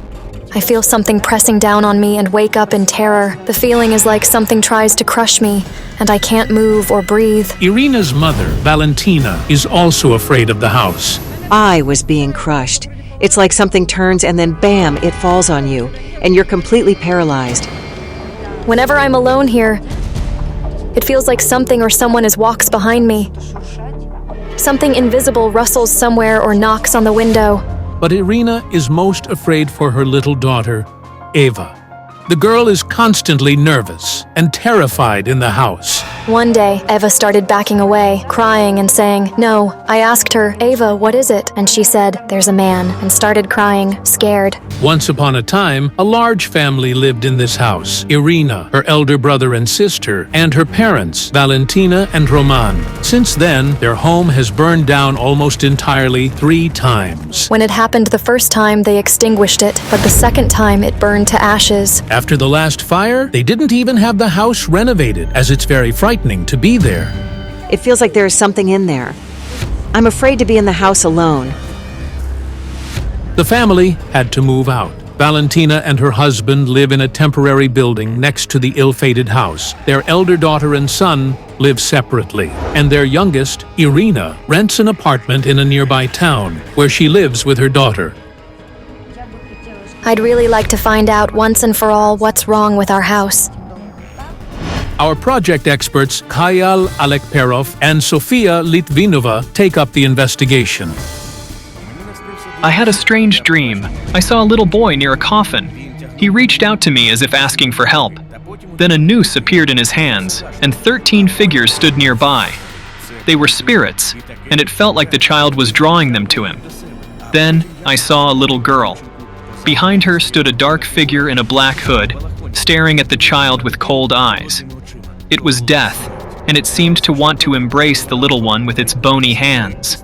I feel something pressing down on me and wake up in terror. The feeling is like something tries to crush me, and I can't move or breathe. Irina's mother, Valentina, is also afraid of the house. I was being crushed. It's like something turns and then bam, it falls on you, and you're completely paralyzed. Whenever I'm alone here, it feels like something or someone walks behind me. Something invisible rustles somewhere or knocks on the window. But Irina is most afraid for her little daughter, Eva. The girl is constantly nervous and terrified in the house. One day, Eva started backing away, crying and saying, "No." I asked her, "Eva, what is it?" And she said, "There's a man," and started crying, scared. Once upon a time, a large family lived in this house. Irina, her elder brother and sister, and her parents, Valentina and Roman. Since then, their home has burned down almost entirely 3 times. When it happened the first time, they extinguished it, but the second time it burned to ashes. After the last fire, they didn't even have the house renovated, as it's very frightening to be there. It feels like there is something in there. I'm afraid to be in the house alone. The family had to move out. Valentina and her husband live in a temporary building next to the ill-fated house. Their elder daughter and son live separately, and their youngest, Irina, rents an apartment in a nearby town, where she lives with her daughter. I'd really like to find out once and for all what's wrong with our house. Our project experts, Kayal Alekperov and Sofia Litvinova, take up the investigation. I had a strange dream. I saw a little boy near a coffin. He reached out to me as if asking for help. Then a noose appeared in his hands, and 13 figures stood nearby. They were spirits, and it felt like the child was drawing them to him. Then I saw a little girl. Behind her stood a dark figure in a black hood, staring at the child with cold eyes. It was death, and it seemed to want to embrace the little one with its bony hands.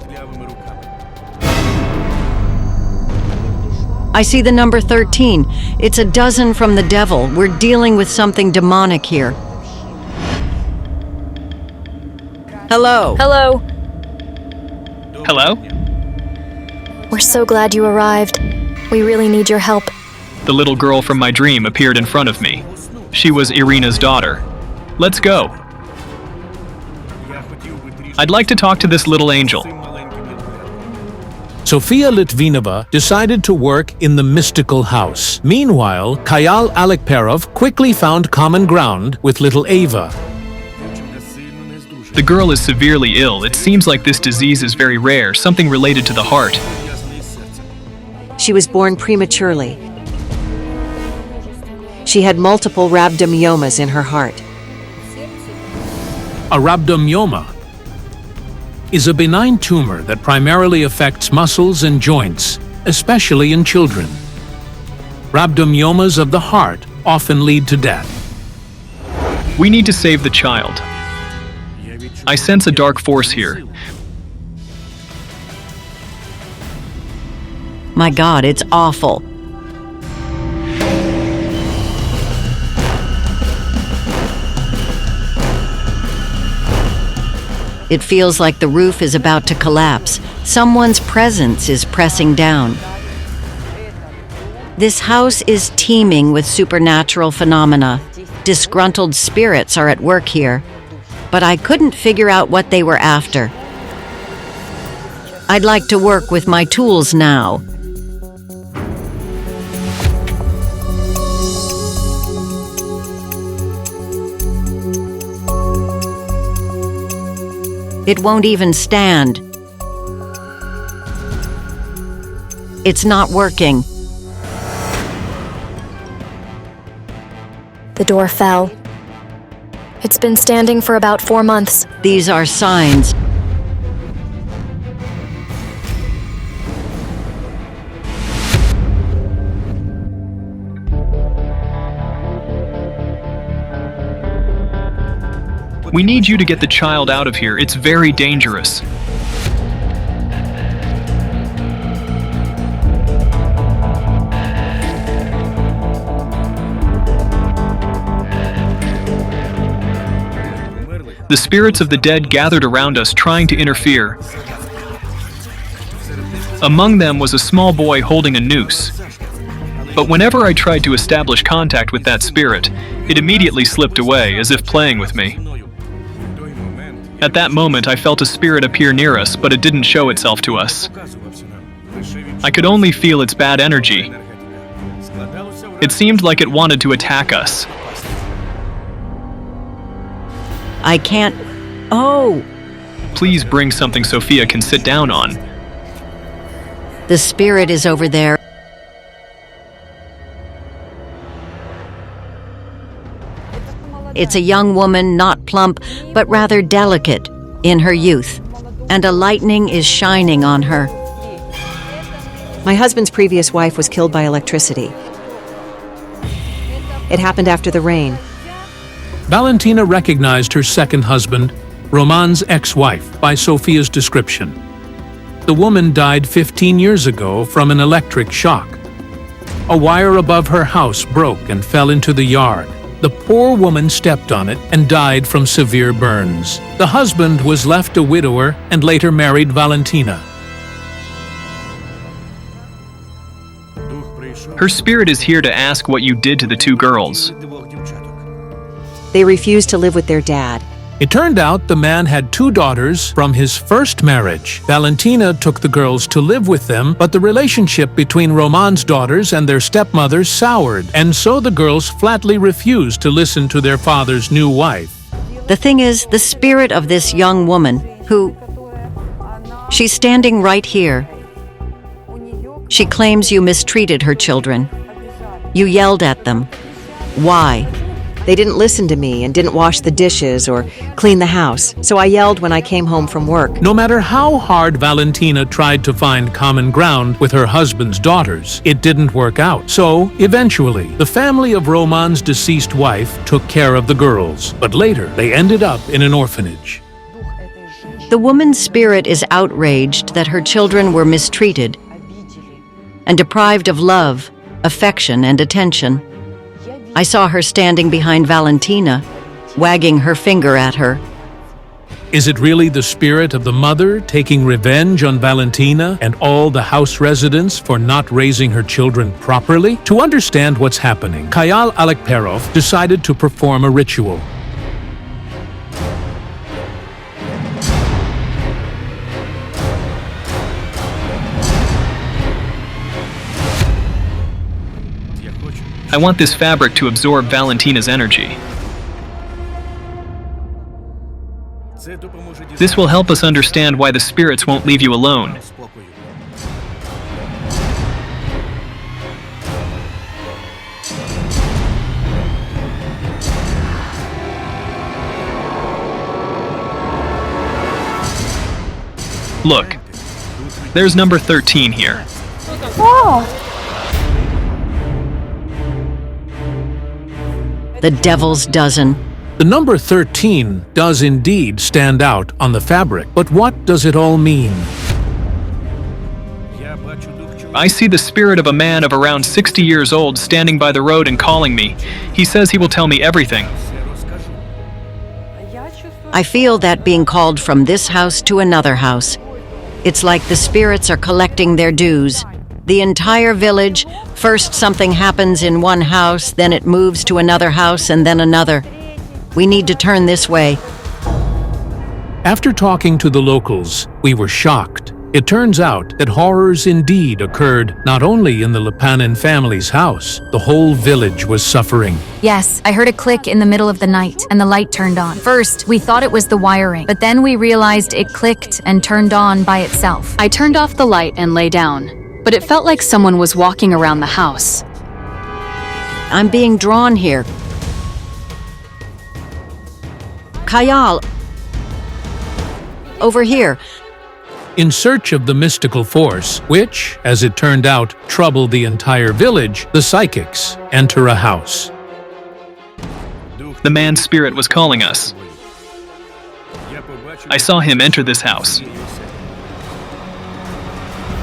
I see the number 13. It's a dozen from the devil. We're dealing with something demonic here. Hello. Hello. Hello? We're so glad you arrived. We really need your help. The little girl from my dream appeared in front of me. She was Irina's daughter. Let's go. I'd like to talk to this little angel. Sofia Litvinova decided to work in the mystical house. Meanwhile, Kayal Alekperov quickly found common ground with little Eva. The girl is severely ill. It seems like this disease is very rare, something related to the heart. She was born prematurely. She had multiple rhabdomyomas in her heart. A rhabdomyoma is a benign tumor that primarily affects muscles and joints, especially in children. Rhabdomyomas of the heart often lead to death. We need to save the child. I sense a dark force here. My God, it's awful. It feels like the roof is about to collapse. Someone's presence is pressing down. This house is teeming with supernatural phenomena. Disgruntled spirits are at work here, but I couldn't figure out what they were after. I'd like to work with my tools now. It won't even stand. It's not working. The door fell. It's been standing for about 4 months. These are signs. We need you to get the child out of here. It's very dangerous. The spirits of the dead gathered around us, trying to interfere. Among them was a small boy holding a noose. But whenever I tried to establish contact with that spirit, it immediately slipped away, as if playing with me. At that moment, I felt a spirit appear near us, but it didn't show itself to us. I could only feel its bad energy. It seemed like it wanted to attack us. I can't... Oh! Please bring something Sophia can sit down on. The spirit is over there. It's a young woman, not plump, but rather delicate in her youth, and a lightning is shining on her. My husband's previous wife was killed by electricity. It happened after the rain. Valentina recognized her second husband, Roman's ex-wife, by Sophia's description. The woman died 15 years ago from an electric shock. A wire above her house broke and fell into the yard. The poor woman stepped on it and died from severe burns. The husband was left a widower and later married Valentina. Her spirit is here to ask what you did to the two girls. They refused to live with their dad. It turned out the man had two daughters from his first marriage. Valentina took the girls to live with them, but the relationship between Roman's daughters and their stepmothers soured, and so the girls flatly refused to listen to their father's new wife. The thing is, the spirit of this young woman, she's standing right here. She claims you mistreated her children. You yelled at them. Why? They didn't listen to me and didn't wash the dishes or clean the house, so I yelled when I came home from work. No matter how hard Valentina tried to find common ground with her husband's daughters, it didn't work out. So, eventually, the family of Roman's deceased wife took care of the girls, but later they ended up in an orphanage. The woman's spirit is outraged that her children were mistreated and deprived of love, affection, and attention. I saw her standing behind Valentina, wagging her finger at her. Is it really the spirit of the mother taking revenge on Valentina and all the house residents for not raising her children properly? To understand what's happening, Kayal Alekperov decided to perform a ritual. I want this fabric to absorb Valentina's energy. This will help us understand why the spirits won't leave you alone. Look, there's number 13 here. Whoa! The devil's dozen. The number 13 does indeed stand out on the fabric, but what does it all mean? I see the spirit of a man of around 60 years old standing by the road and calling me. He says he will tell me everything. I feel that being called from this house to another house. It's like the spirits are collecting their dues. The entire village, first something happens in one house, then it moves to another house and then another. We need to turn this way. After talking to the locals, we were shocked. It turns out that horrors indeed occurred not only in the Lepanin family's house, the whole village was suffering. Yes, I heard a click in the middle of the night and the light turned on. First, we thought it was the wiring, but then we realized it clicked and turned on by itself. I turned off the light and lay down, but it felt like someone was walking around the house. I'm being drawn here. Kayal, over here. In search of the mystical force, which, as it turned out, troubled the entire village, the psychics enter a house. The man's spirit was calling us. I saw him enter this house.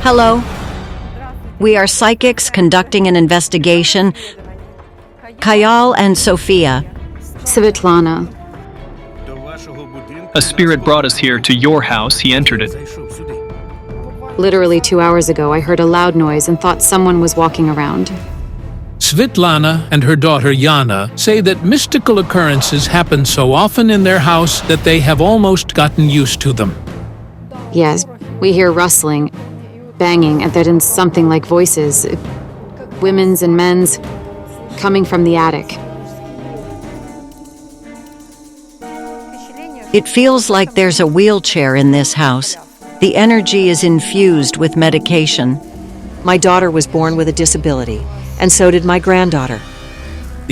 Hello. We are psychics conducting an investigation. Kayal and Sophia. Svetlana. A spirit brought us here to your house. He entered it. Literally 2 hours ago, I heard a loud noise and thought someone was walking around. Svetlana and her daughter Yana say that mystical occurrences happen so often in their house that they have almost gotten used to them. Yes, we hear rustling, banging, and then something like voices, women's and men's, coming from the attic. It feels like there's a wheelchair in this house. The energy is infused with medication. My daughter was born with a disability, and so did my granddaughter.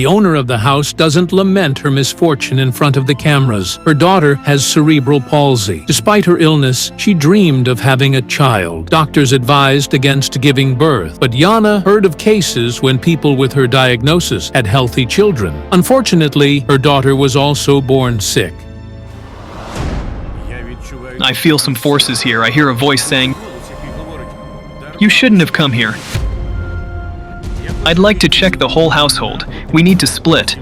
The owner of the house doesn't lament her misfortune in front of the cameras. Her daughter has cerebral palsy. Despite her illness, she dreamed of having a child. Doctors advised against giving birth, but Yana heard of cases when people with her diagnosis had healthy children. Unfortunately, her daughter was also born sick. I feel some forces here. I hear a voice saying, "You shouldn't have come here." I'd like to check the whole household. We need to split.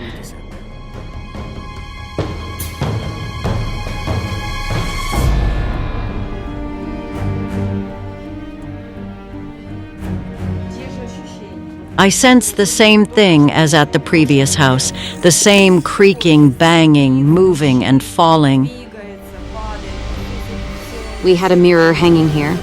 I sense the same thing as at the previous house, the same creaking, banging, moving, and falling. We had a mirror hanging here.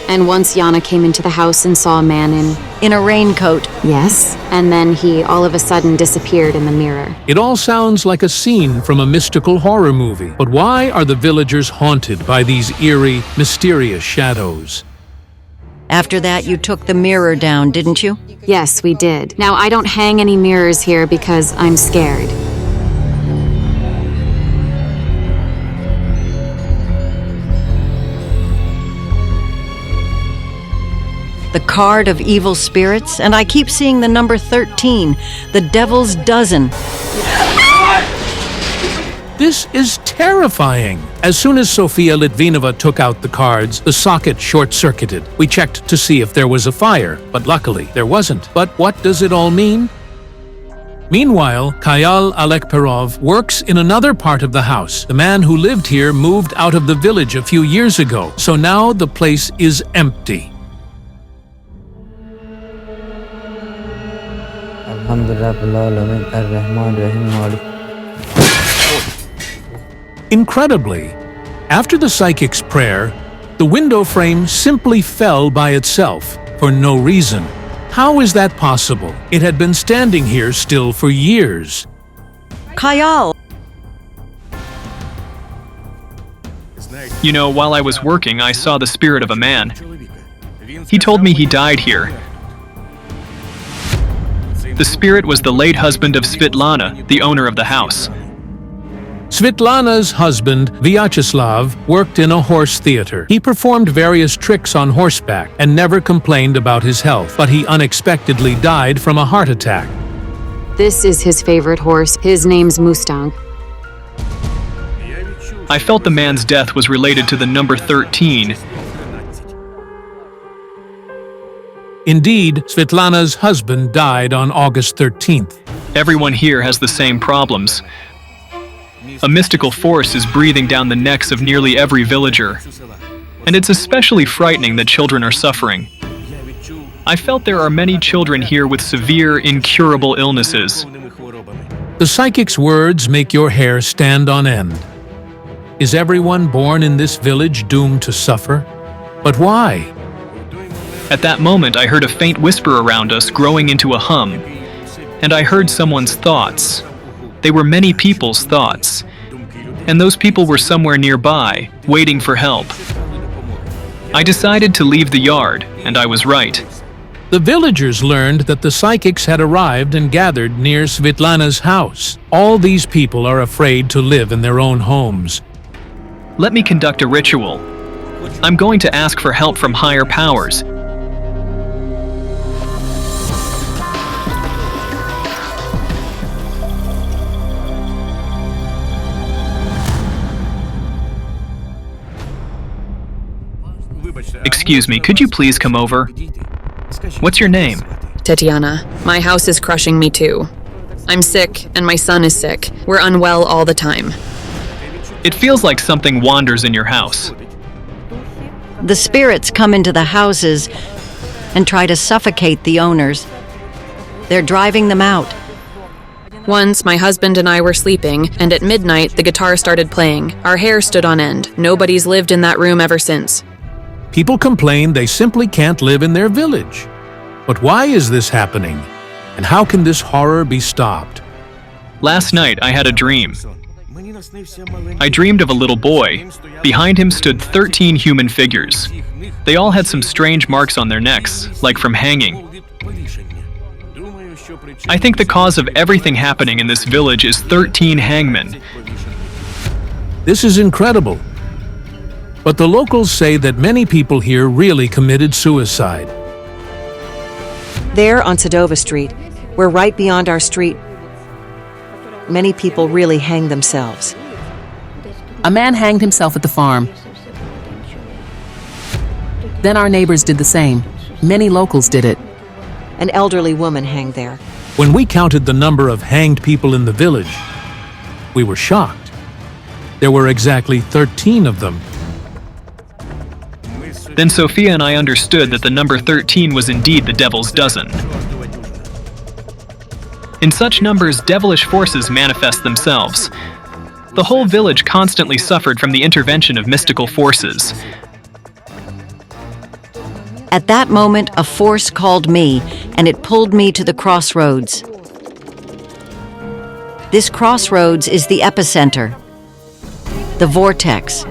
And once Yana came into the house and saw a man in a raincoat. Yes. And then he all of a sudden disappeared in the mirror. It all sounds like a scene from a mystical horror movie. But why are the villagers haunted by these eerie, mysterious shadows? After that, you took the mirror down, didn't you? Yes, we did. Now, I don't hang any mirrors here because I'm scared. The card of evil spirits, and I keep seeing the number 13, the devil's dozen. This is terrifying. As soon as Sofia Litvinova took out the cards, the socket short-circuited. We checked to see if there was a fire, but luckily there wasn't. But what does it all mean? Meanwhile, Kayal Alekperov works in another part of the house. The man who lived here moved out of the village a few years ago, so now the place is empty. Incredibly, after the psychic's prayer, the window frame simply fell by itself, for no reason. How is that possible? It had been standing here still for years. Kayal! You know, while I was working, I saw the spirit of a man. He told me he died here. The spirit was the late husband of Svetlana, the owner of the house. Svetlana's husband, Vyacheslav, worked in a horse theater. He performed various tricks on horseback and never complained about his health, but he unexpectedly died from a heart attack. This is his favorite horse. His name's Mustang. I felt the man's death was related to the number 13. Indeed, Svetlana's husband died on August 13th. Everyone here has the same problems. A mystical force is breathing down the necks of nearly every villager. And it's especially frightening that children are suffering. I felt there are many children here with severe, incurable illnesses. The psychic's words make your hair stand on end. Is everyone born in this village doomed to suffer? But why? At that moment, I heard a faint whisper around us growing into a hum. And I heard someone's thoughts. They were many people's thoughts. And those people were somewhere nearby, waiting for help. I decided to leave the yard, and I was right. The villagers learned that the psychics had arrived and gathered near Svetlana's house. All these people are afraid to live in their own homes. Let me conduct a ritual. I'm going to ask for help from higher powers. Excuse me, could you please come over? What's your name? Tatiana, my house is crushing me too. I'm sick, and my son is sick. We're unwell all the time. It feels like something wanders in your house. The spirits come into the houses and try to suffocate the owners. They're driving them out. Once, my husband and I were sleeping, and at midnight, the guitar started playing. Our hair stood on end. Nobody's lived in that room ever since. People complain they simply can't live in their village. But why is this happening? And how can this horror be stopped? Last night, I had a dream. I dreamed of a little boy. Behind him stood 13 human figures. They all had some strange marks on their necks, like from hanging. I think the cause of everything happening in this village is 13 hangmen. This is incredible. But the locals say that many people here really committed suicide. There on Sadova Street, we're right beyond our street. Many people really hang themselves. A man hanged himself at the farm. Then our neighbors did the same. Many locals did it. An elderly woman hanged there. When we counted the number of hanged people in the village, we were shocked. There were exactly 13 of them. Then Sophia and I understood that the number 13 was indeed the devil's dozen. In such numbers, devilish forces manifest themselves. The whole village constantly suffered from the intervention of mystical forces. At that moment, a force called me, and it pulled me to the crossroads. This crossroads is the epicenter, the vortex.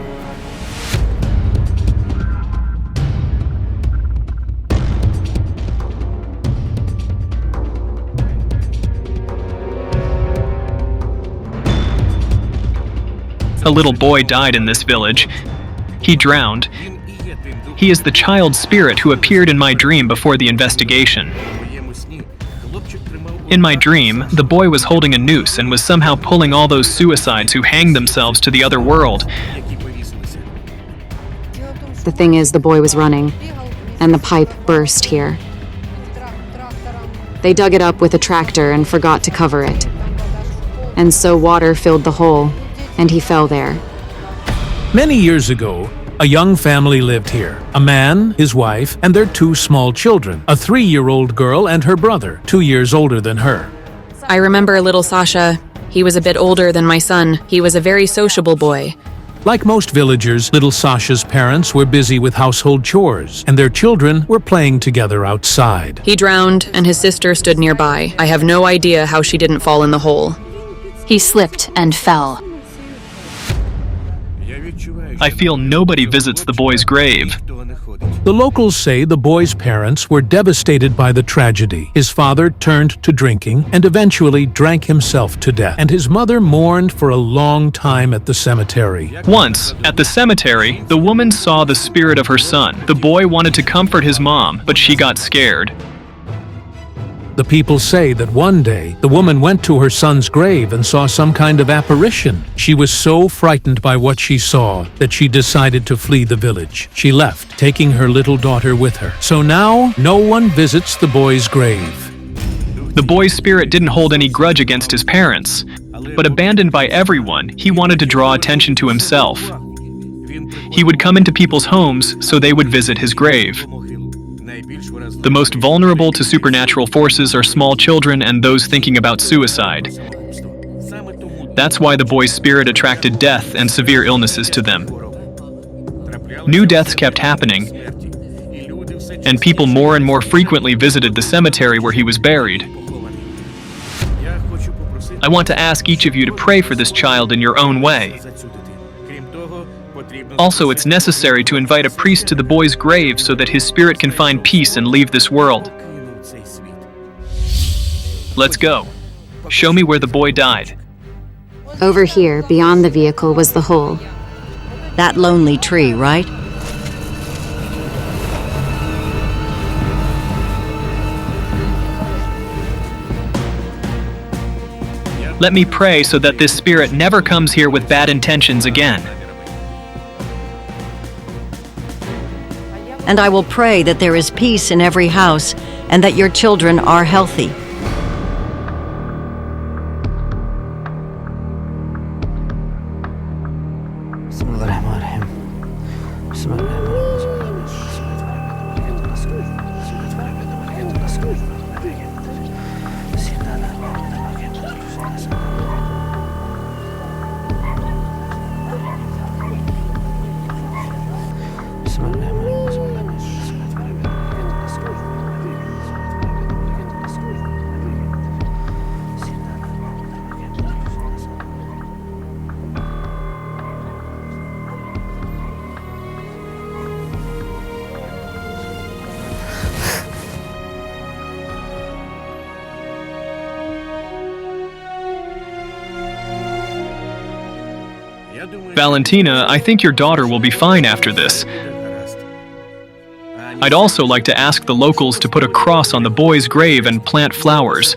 A little boy died in this village. He drowned. He is the child spirit who appeared in my dream before the investigation. In my dream, the boy was holding a noose and was somehow pulling all those suicides who hanged themselves to the other world. The thing is, the boy was running, and the pipe burst here. They dug it up with a tractor and forgot to cover it. And so water filled the hole, and he fell there. Many years ago, a young family lived here. A man, his wife, and their 2 small children. A 3-year-old girl and her brother, 2 years older than her. I remember little Sasha. He was a bit older than my son. He was a very sociable boy. Like most villagers, little Sasha's parents were busy with household chores, and their children were playing together outside. He drowned, and his sister stood nearby. I have no idea how she didn't fall in the hole. He slipped and fell. I feel nobody visits the boy's grave. The locals say the boy's parents were devastated by the tragedy. His father turned to drinking and eventually drank himself to death, and his mother mourned for a long time at the cemetery. Once, at the cemetery, the woman saw the spirit of her son. The boy wanted to comfort his mom, but she got scared. The people say that one day, the woman went to her son's grave and saw some kind of apparition. She was so frightened by what she saw that she decided to flee the village. She left, taking her little daughter with her. So now, no one visits the boy's grave. The boy's spirit didn't hold any grudge against his parents, but abandoned by everyone, he wanted to draw attention to himself. He would come into people's homes so they would visit his grave. The most vulnerable to supernatural forces are small children and those thinking about suicide. That's why the boy's spirit attracted death and severe illnesses to them. New deaths kept happening, and people more and more frequently visited the cemetery where he was buried. I want to ask each of you to pray for this child in your own way. Also, it's necessary to invite a priest to the boy's grave so that his spirit can find peace and leave this world. Let's go. Show me where the boy died. Over here, beyond the vehicle, was the hole. That lonely tree, right? Let me pray so that this spirit never comes here with bad intentions again. And I will pray that there is peace in every house and that your children are healthy. Valentina, I think your daughter will be fine after this. I'd also like to ask the locals to put a cross on the boy's grave and plant flowers.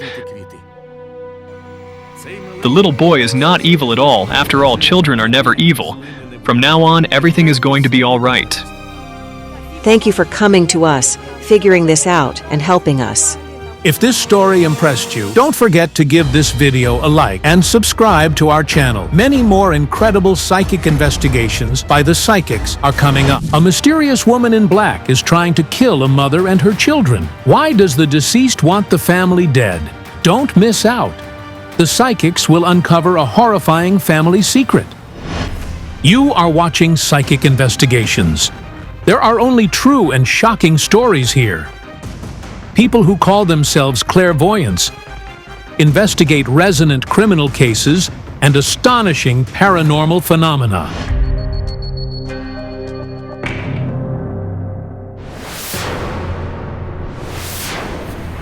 The little boy is not evil at all. After all, children are never evil. From now on, everything is going to be all right. Thank you for coming to us, figuring this out, and helping us. If this story impressed you, don't forget to give this video a like and subscribe to our channel. Many more incredible psychic investigations by the psychics are coming up. A mysterious woman in black is trying to kill a mother and her children. Why does the deceased want the family dead? Don't miss out. The psychics will uncover a horrifying family secret. You are watching Psychic Investigations. There are only true and shocking stories here. People who call themselves clairvoyants investigate resonant criminal cases and astonishing paranormal phenomena.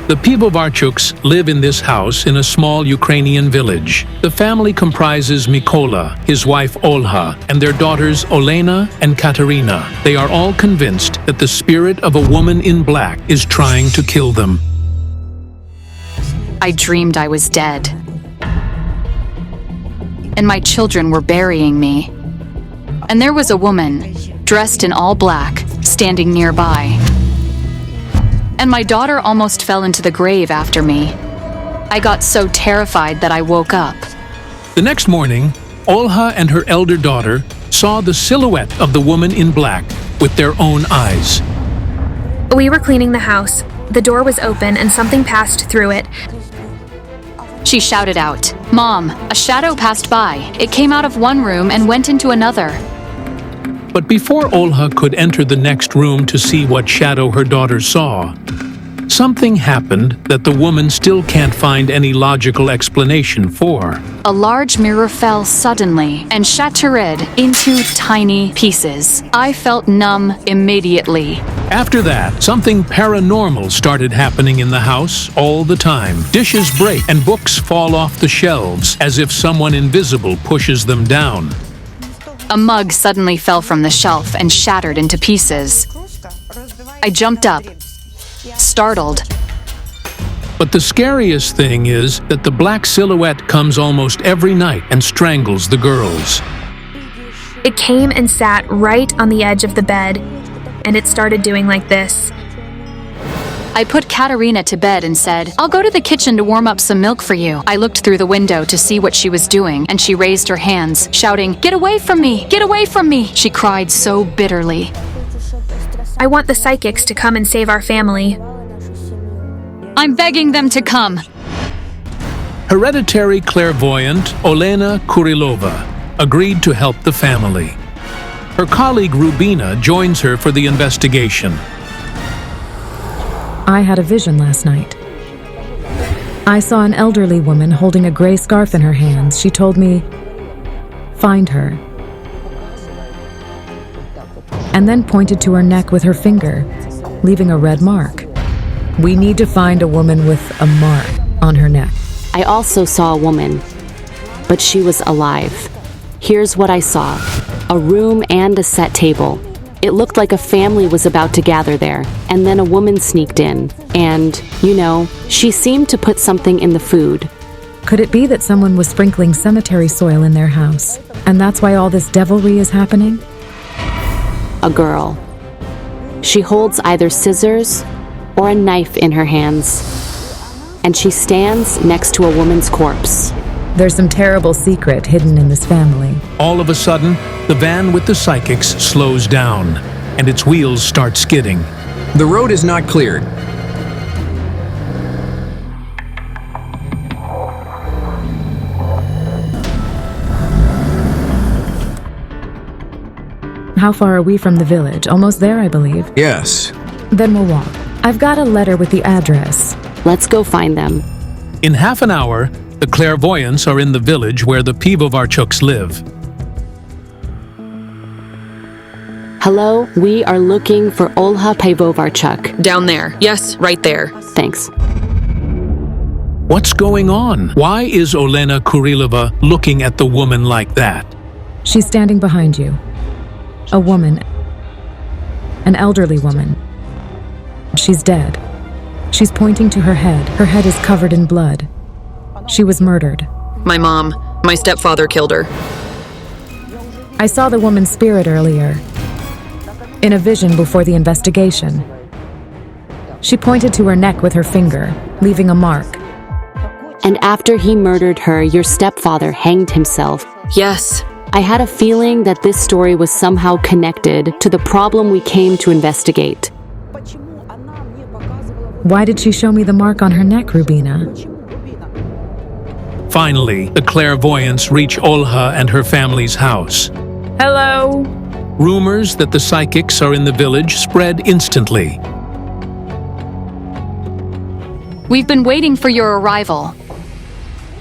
The Pivovarchuks live in this house in a small Ukrainian village. The family comprises Mykola, his wife Olha, and their daughters Olena and Katerina. They are all convinced that the spirit of a woman in black is trying to kill them. I dreamed I was dead. And my children were burying me. And there was a woman, dressed in all black, standing nearby. And my daughter almost fell into the grave after me. I got so terrified that I woke up. The next morning, Olha and her elder daughter saw the silhouette of the woman in black with their own eyes. We were cleaning the house. The door was open and something passed through it. She shouted out, "Mom, a shadow passed by. It came out of one room and went into another." But before Olha could enter the next room to see what shadow her daughter saw, something happened that the woman still can't find any logical explanation for. A large mirror fell suddenly and shattered into tiny pieces. I felt numb immediately. After that, something paranormal started happening in the house all the time. Dishes break and books fall off the shelves as if someone invisible pushes them down. A mug suddenly fell from the shelf and shattered into pieces. I jumped up, startled. But the scariest thing is that the black silhouette comes almost every night and strangles the girls. It came and sat right on the edge of the bed, and it started doing like this. I put Katerina to bed and said, "I'll go to the kitchen to warm up some milk for you." I looked through the window to see what she was doing, and she raised her hands, shouting, "Get away from me! Get away from me!" She cried so bitterly. I want the psychics to come and save our family. I'm begging them to come. Hereditary clairvoyant Olena Kurilova agreed to help the family. Her colleague Rubina joins her for the investigation. I had a vision last night. I saw an elderly woman holding a gray scarf in her hands. She told me, "Find her," and then pointed to her neck with her finger, leaving a red mark. We need to find a woman with a mark on her neck. I also saw a woman, but she was alive. Here's what I saw: a room and a set table. It looked like a family was about to gather there, and then a woman sneaked in, and, she seemed to put something in the food. Could it be that someone was sprinkling cemetery soil in their house, and that's why all this devilry is happening? A girl. She holds either scissors or a knife in her hands, and she stands next to a woman's corpse. There's some terrible secret hidden in this family. All of a sudden, the van with the psychics slows down, and its wheels start skidding. The road is not cleared. How far are we from the village? Almost there, I believe. Yes. Then we'll walk. I've got a letter with the address. Let's go find them. In half an hour, the clairvoyants are in the village where the Pivovarchuks live. Hello, we are looking for Olha Pivovarchuk. Down there. Yes, right there. Thanks. What's going on? Why is Olena Kurilova looking at the woman like that? She's standing behind you. A woman. An elderly woman. She's dead. She's pointing to her head. Her head is covered in blood. She was murdered. My mom. My stepfather killed her. I saw the woman's spirit earlier, in a vision before the investigation. She pointed to her neck with her finger, leaving a mark. And after he murdered her, your stepfather hanged himself. Yes. I had a feeling that this story was somehow connected to the problem we came to investigate. Why did she show me the mark on her neck, Rubina? Finally, the clairvoyants reach Olha and her family's house. Hello. Rumors that the psychics are in the village spread instantly. We've been waiting for your arrival.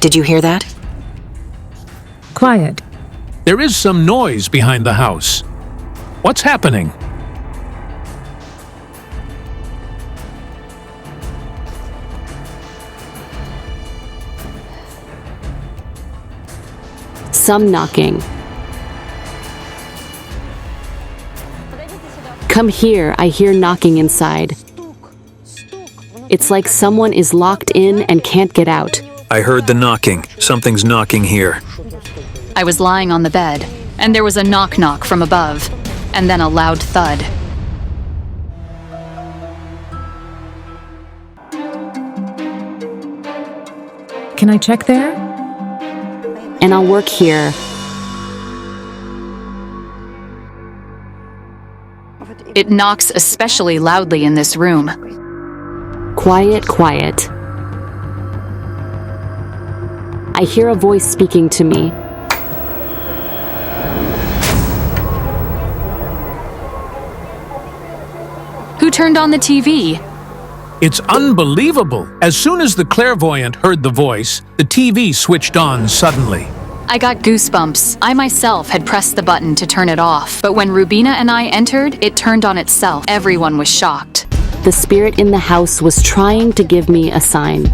Did you hear that? Quiet. There is some noise behind the house. What's happening? Some knocking. Come here, I hear knocking inside. It's like someone is locked in and can't get out. I heard the knocking. Something's knocking here. I was lying on the bed, and there was a knock-knock from above, and then a loud thud. Can I check there? And I'll work here. It knocks especially loudly in this room. Quiet, quiet. I hear a voice speaking to me. Who turned on the TV? It's unbelievable. As soon as the clairvoyant heard the voice, the TV switched on suddenly. I got goosebumps. I myself had pressed the button to turn it off, but when Rubina and I entered, it turned on itself. Everyone was shocked. The spirit in the house was trying to give me a sign,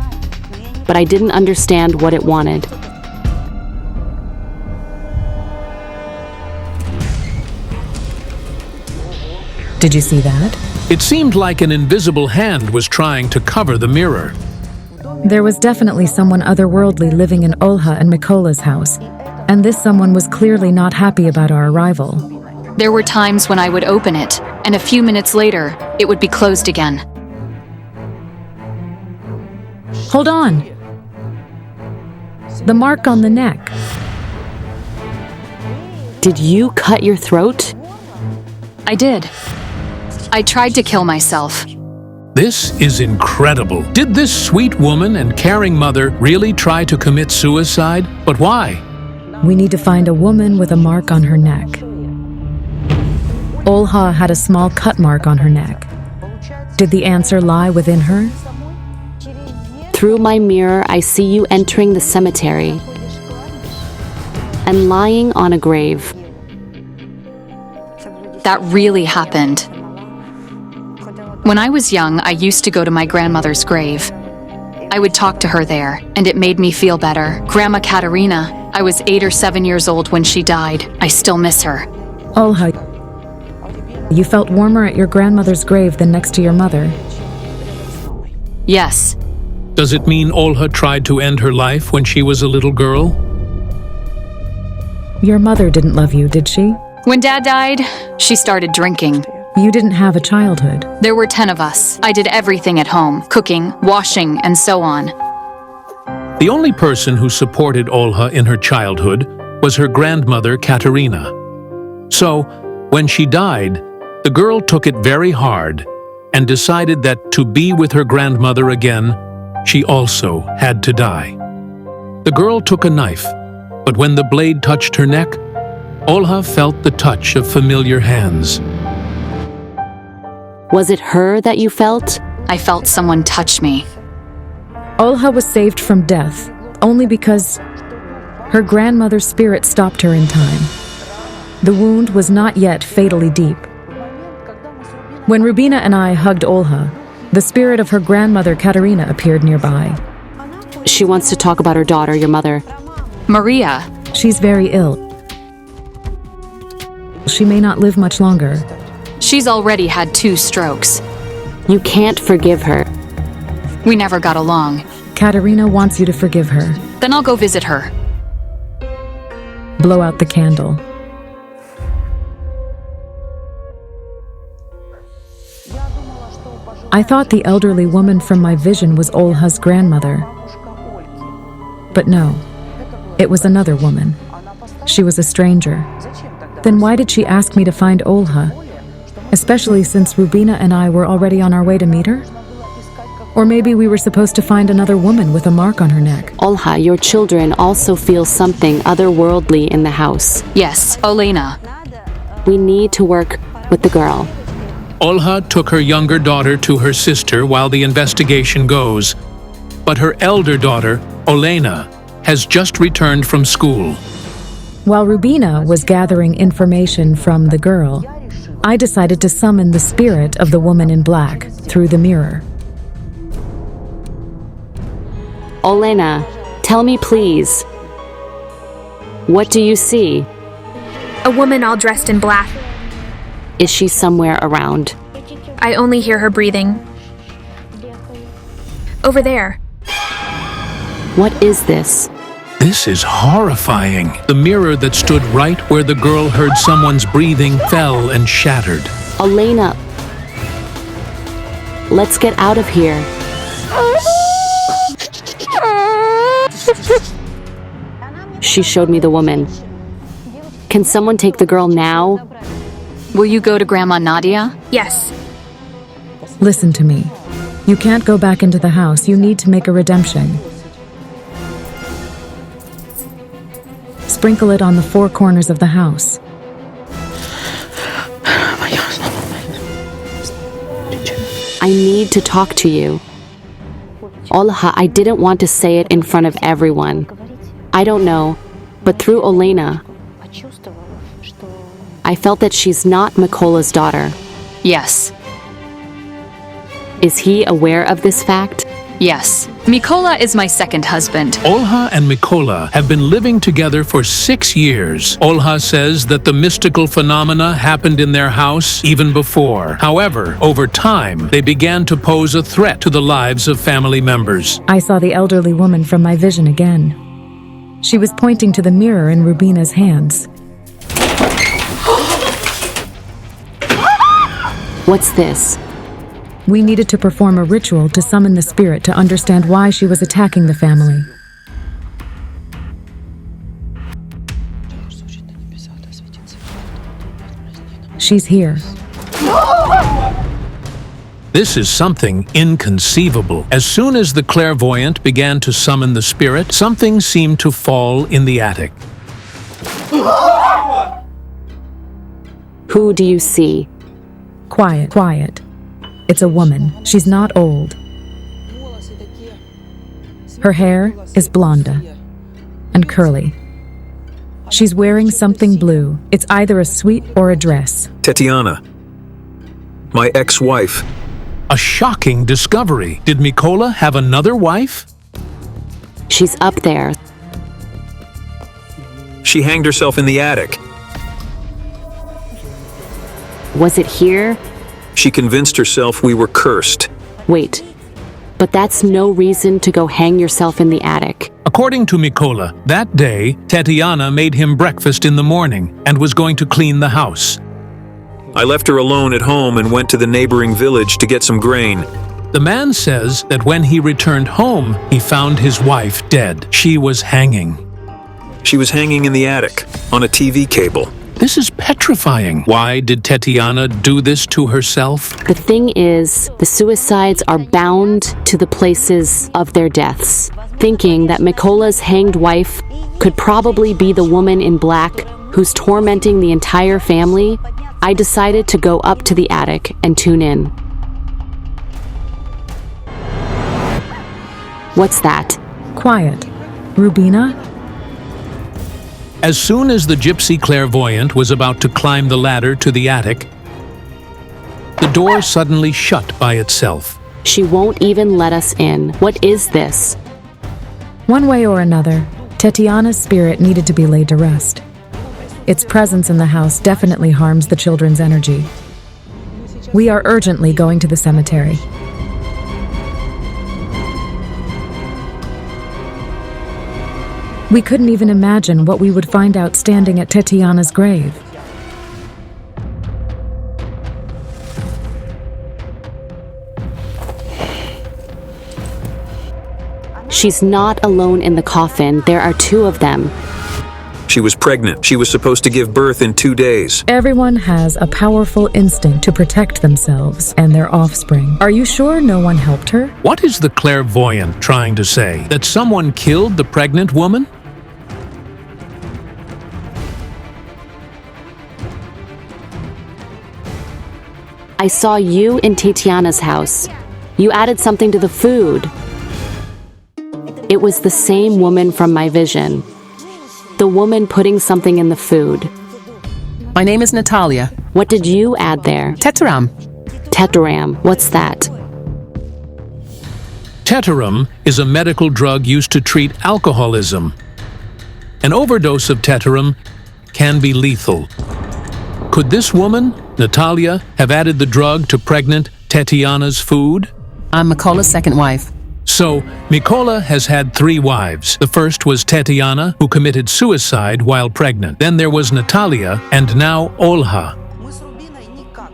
but I didn't understand what it wanted. Did you see that? It seemed like an invisible hand was trying to cover the mirror. There was definitely someone otherworldly living in Olha and Mikola's house, and this someone was clearly not happy about our arrival. There were times when I would open it, and a few minutes later, it would be closed again. Hold on! The mark on the neck. Did you cut your throat? I did. I tried to kill myself. This is incredible. Did this sweet woman and caring mother really try to commit suicide? But why? We need to find a woman with a mark on her neck. Olha had a small cut mark on her neck. Did the answer lie within her? Through my mirror, I see you entering the cemetery and lying on a grave. That really happened. When I was young, I used to go to my grandmother's grave. I would talk to her there, and it made me feel better. Grandma Katerina, I was 8 or 7 years old when she died. I still miss her. Olha, you felt warmer at your grandmother's grave than next to your mother. Yes. Does it mean Olha tried to end her life when she was a little girl? Your mother didn't love you, did she? When Dad died, she started drinking. You didn't have a childhood. There were 10 of us. I did everything at home, cooking, washing, and so on. The only person who supported Olha in her childhood was her grandmother, Katerina. So, when she died, the girl took it very hard and decided that to be with her grandmother again, she also had to die. The girl took a knife, but when the blade touched her neck, Olha felt the touch of familiar hands. Was it her that you felt? I felt someone touch me. Olha was saved from death only because her grandmother's spirit stopped her in time. The wound was not yet fatally deep. When Rubina and I hugged Olha, the spirit of her grandmother Katerina appeared nearby. She wants to talk about her daughter, your mother. Maria. She's very ill. She may not live much longer. She's already had 2 strokes. You can't forgive her. We never got along. Katerina wants you to forgive her. Then I'll go visit her. Blow out the candle. I thought the elderly woman from my vision was Olha's grandmother. But no, it was another woman. She was a stranger. Then why did she ask me to find Olha? Especially since Rubina and I were already on our way to meet her? Or maybe we were supposed to find another woman with a mark on her neck. Olha, your children also feel something otherworldly in the house. Yes, Olena. We need to work with the girl. Olha took her younger daughter to her sister while the investigation goes. But her elder daughter, Olena, has just returned from school. While Rubina was gathering information from the girl, I decided to summon the spirit of the woman in black through the mirror. Olena, tell me please. What do you see? A woman all dressed in black. Is she somewhere around? I only hear her breathing. Over there. What is this? This is horrifying. The mirror that stood right where the girl heard someone's breathing fell and shattered. Olena, let's get out of here. She showed me the woman. Can someone take the girl now? Will you go to Grandma Nadia? Yes. Listen to me. You can't go back into the house. You need to make a redemption. Sprinkle it on the 4 corners of the house. I need to talk to you. Olha, I didn't want to say it in front of everyone. I don't know, but through Olena, I felt that she's not Mikola's daughter. Yes. Is he aware of this fact? Yes. Mikola is my second husband. Olha and Mikola have been living together for 6 years. Olha says that the mystical phenomena happened in their house even before. However, over time, they began to pose a threat to the lives of family members. I saw the elderly woman from my vision again. She was pointing to the mirror in Rubina's hands. What's this? We needed to perform a ritual to summon the spirit to understand why she was attacking the family. She's here. This is something inconceivable. As soon as the clairvoyant began to summon the spirit, something seemed to fall in the attic. Who do you see? Quiet, quiet. It's a woman. She's not old. Her hair is blonde and curly. She's wearing something blue. It's either a suite or a dress. Tetiana, my ex-wife. A shocking discovery. Did Mikola have another wife? She's up there. She hanged herself in the attic. Was it here? She convinced herself we were cursed. Wait, but that's no reason to go hang yourself in the attic. According to Mikola, that day, Tetiana made him breakfast in the morning and was going to clean the house. I left her alone at home and went to the neighboring village to get some grain. The man says that when he returned home, he found his wife dead. She was hanging. She was hanging in the attic, on a TV cable. This is petrifying. Why did Tetiana do this to herself? The thing is, the suicides are bound to the places of their deaths. Thinking that Mikola's hanged wife could probably be the woman in black who's tormenting the entire family, I decided to go up to the attic and tune in. What's that? Quiet. Rubina? As soon as the gypsy clairvoyant was about to climb the ladder to the attic, the door suddenly shut by itself. She won't even let us in. What is this? One way or another, Tetiana's spirit needed to be laid to rest. Its presence in the house definitely harms the children's energy. We are urgently going to the cemetery. We couldn't even imagine what we would find out standing at Tetiana's grave. She's not alone in the coffin. There are two of them. She was pregnant. She was supposed to give birth in 2 days. Everyone has a powerful instinct to protect themselves and their offspring. Are you sure no one helped her? What is the clairvoyant trying to say? That someone killed the pregnant woman? I saw you in Tatiana's house. You added something to the food. It was the same woman from my vision. The woman putting something in the food. My name is Natalia. What did you add there? Tetraram. Tetraram. What's that? Tetraram is a medical drug used to treat alcoholism. An overdose of tetraram can be lethal. Could this woman, Natalia, have added the drug to pregnant Tetiana's food? I'm Mikola's second wife. So, Mikola has had 3 wives. The first was Tetiana, who committed suicide while pregnant. Then there was Natalia, and now Olha.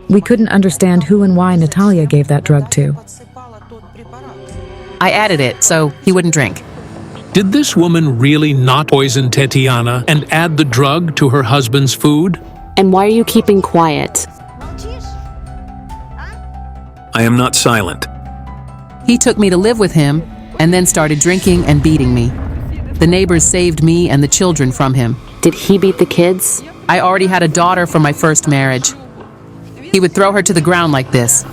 We couldn't understand who and why Natalia gave that drug to. I added it so he wouldn't drink. Did this woman really not poison Tetiana and add the drug to her husband's food? And why are you keeping quiet? I am not silent. He took me to live with him and then started drinking and beating me. The neighbors saved me and the children from him. Did he beat the kids? I already had a daughter from my first marriage. He would throw her to the ground like this.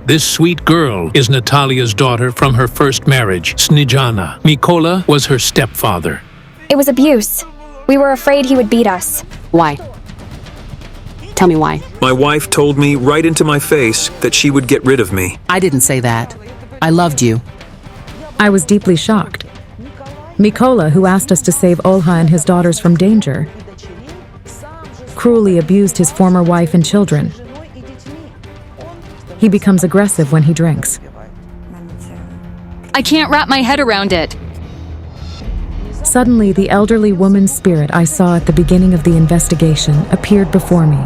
This sweet girl is Natalia's daughter from her first marriage, Snijana. Mikola was her stepfather. It was abuse. We were afraid he would beat us. Why? Tell me why. My wife told me right into my face that she would get rid of me. I didn't say that. I loved you. I was deeply shocked. Mikola, who asked us to save Olha and his daughters from danger, cruelly abused his former wife and children. He becomes aggressive when he drinks. I can't wrap my head around it. Suddenly, the elderly woman's spirit I saw at the beginning of the investigation appeared before me.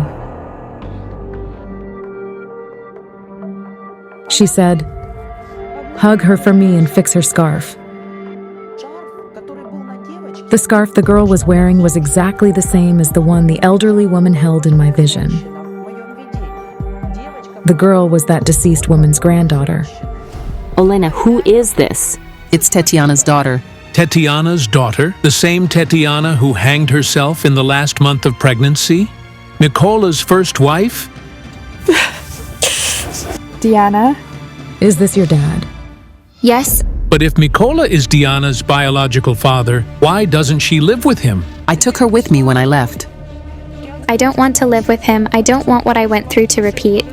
She said, "Hug her for me and fix her scarf." The scarf the girl was wearing was exactly the same as the one the elderly woman held in my vision. The girl was that deceased woman's granddaughter. Olena, who is this? It's Tetiana's daughter. Tetiana's daughter? The same Tetiana who hanged herself in the last month of pregnancy? Mikola's first wife? Diana? Is this your dad? Yes. But if Mikola is Diana's biological father, why doesn't she live with him? I took her with me when I left. I don't want to live with him. I don't want what I went through to repeat.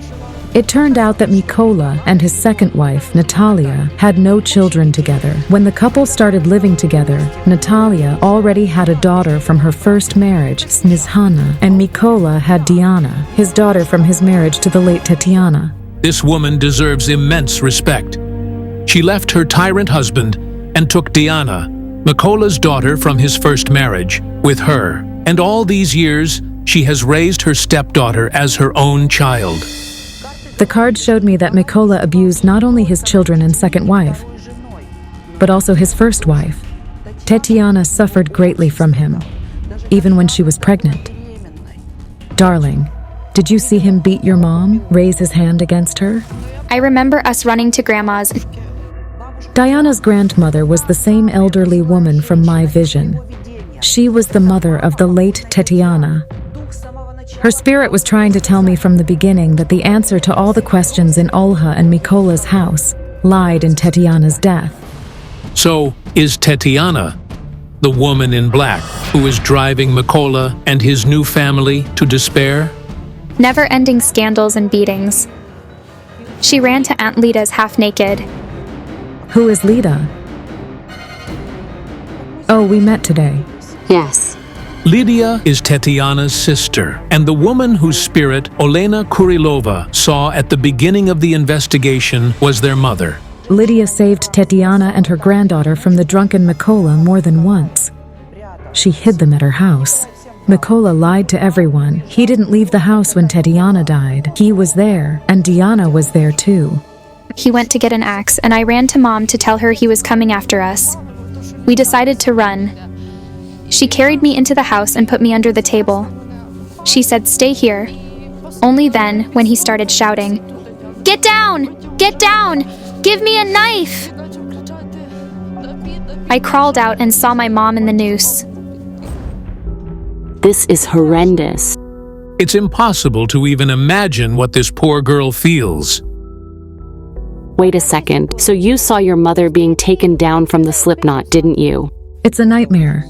It turned out that Mikola and his second wife, Natalia, had no children together. When the couple started living together, Natalia already had a daughter from her first marriage, Snizhana, and Mikola had Diana, his daughter from his marriage to the late Tetiana. This woman deserves immense respect. She left her tyrant husband and took Diana, Mikola's daughter from his first marriage, with her. And all these years, she has raised her stepdaughter as her own child. The card showed me that Mikola abused not only his children and second wife, but also his first wife. Tetiana suffered greatly from him, even when she was pregnant. Darling, did you see him beat your mom, raise his hand against her? I remember us running to Grandma's. Diana's grandmother was the same elderly woman from my vision. She was the mother of the late Tetiana. Her spirit was trying to tell me from the beginning that the answer to all the questions in Olha and Mikola's house lied in Tetiana's death. So, is Tetiana the woman in black who is driving Mikola and his new family to despair? Never-ending scandals and beatings. She ran to Aunt Lida's half-naked. Who is Lida? Oh, we met today. Yes. Lydia is Tetiana's sister, and the woman whose spirit Olena Kurilova saw at the beginning of the investigation was their mother. Lydia saved Tetiana and her granddaughter from the drunken Mikola more than once. She hid them at her house. Mikola lied to everyone. He didn't leave the house when Tetiana died. He was there, and Diana was there too. He went to get an axe, and I ran to Mom to tell her he was coming after us. We decided to run. She carried me into the house and put me under the table. She said, "Stay here." Only then, when he started shouting, "Get down! Get down! Give me a knife!" I crawled out and saw my mom in the noose. This is horrendous. It's impossible to even imagine what this poor girl feels. Wait a second. So you saw your mother being taken down from the slipknot, didn't you? It's a nightmare.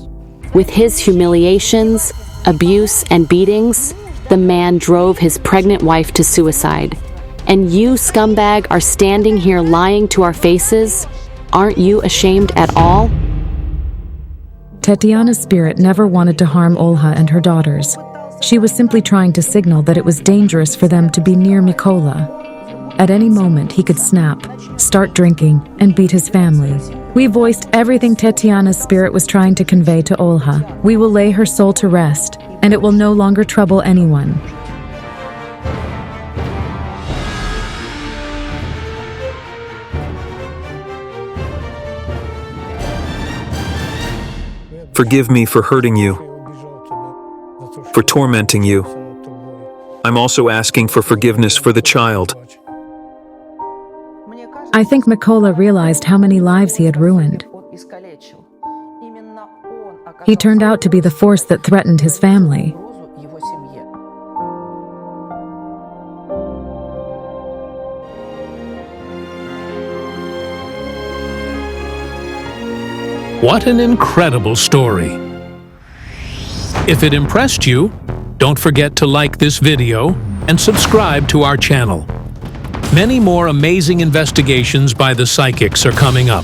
With his humiliations, abuse, and beatings, the man drove his pregnant wife to suicide. And you, scumbag, are standing here lying to our faces? Aren't you ashamed at all? Tetiana's spirit never wanted to harm Olha and her daughters. She was simply trying to signal that it was dangerous for them to be near Mikola. At any moment, he could snap, start drinking, and beat his family. We voiced everything Tetiana's spirit was trying to convey to Olha. We will lay her soul to rest, and it will no longer trouble anyone. Forgive me for hurting you, for tormenting you. I'm also asking for forgiveness for the child. I think Mikola realized how many lives he had ruined. He turned out to be the force that threatened his family. What an incredible story. If it impressed you, don't forget to like this video and subscribe to our channel. Many more amazing investigations by the psychics are coming up.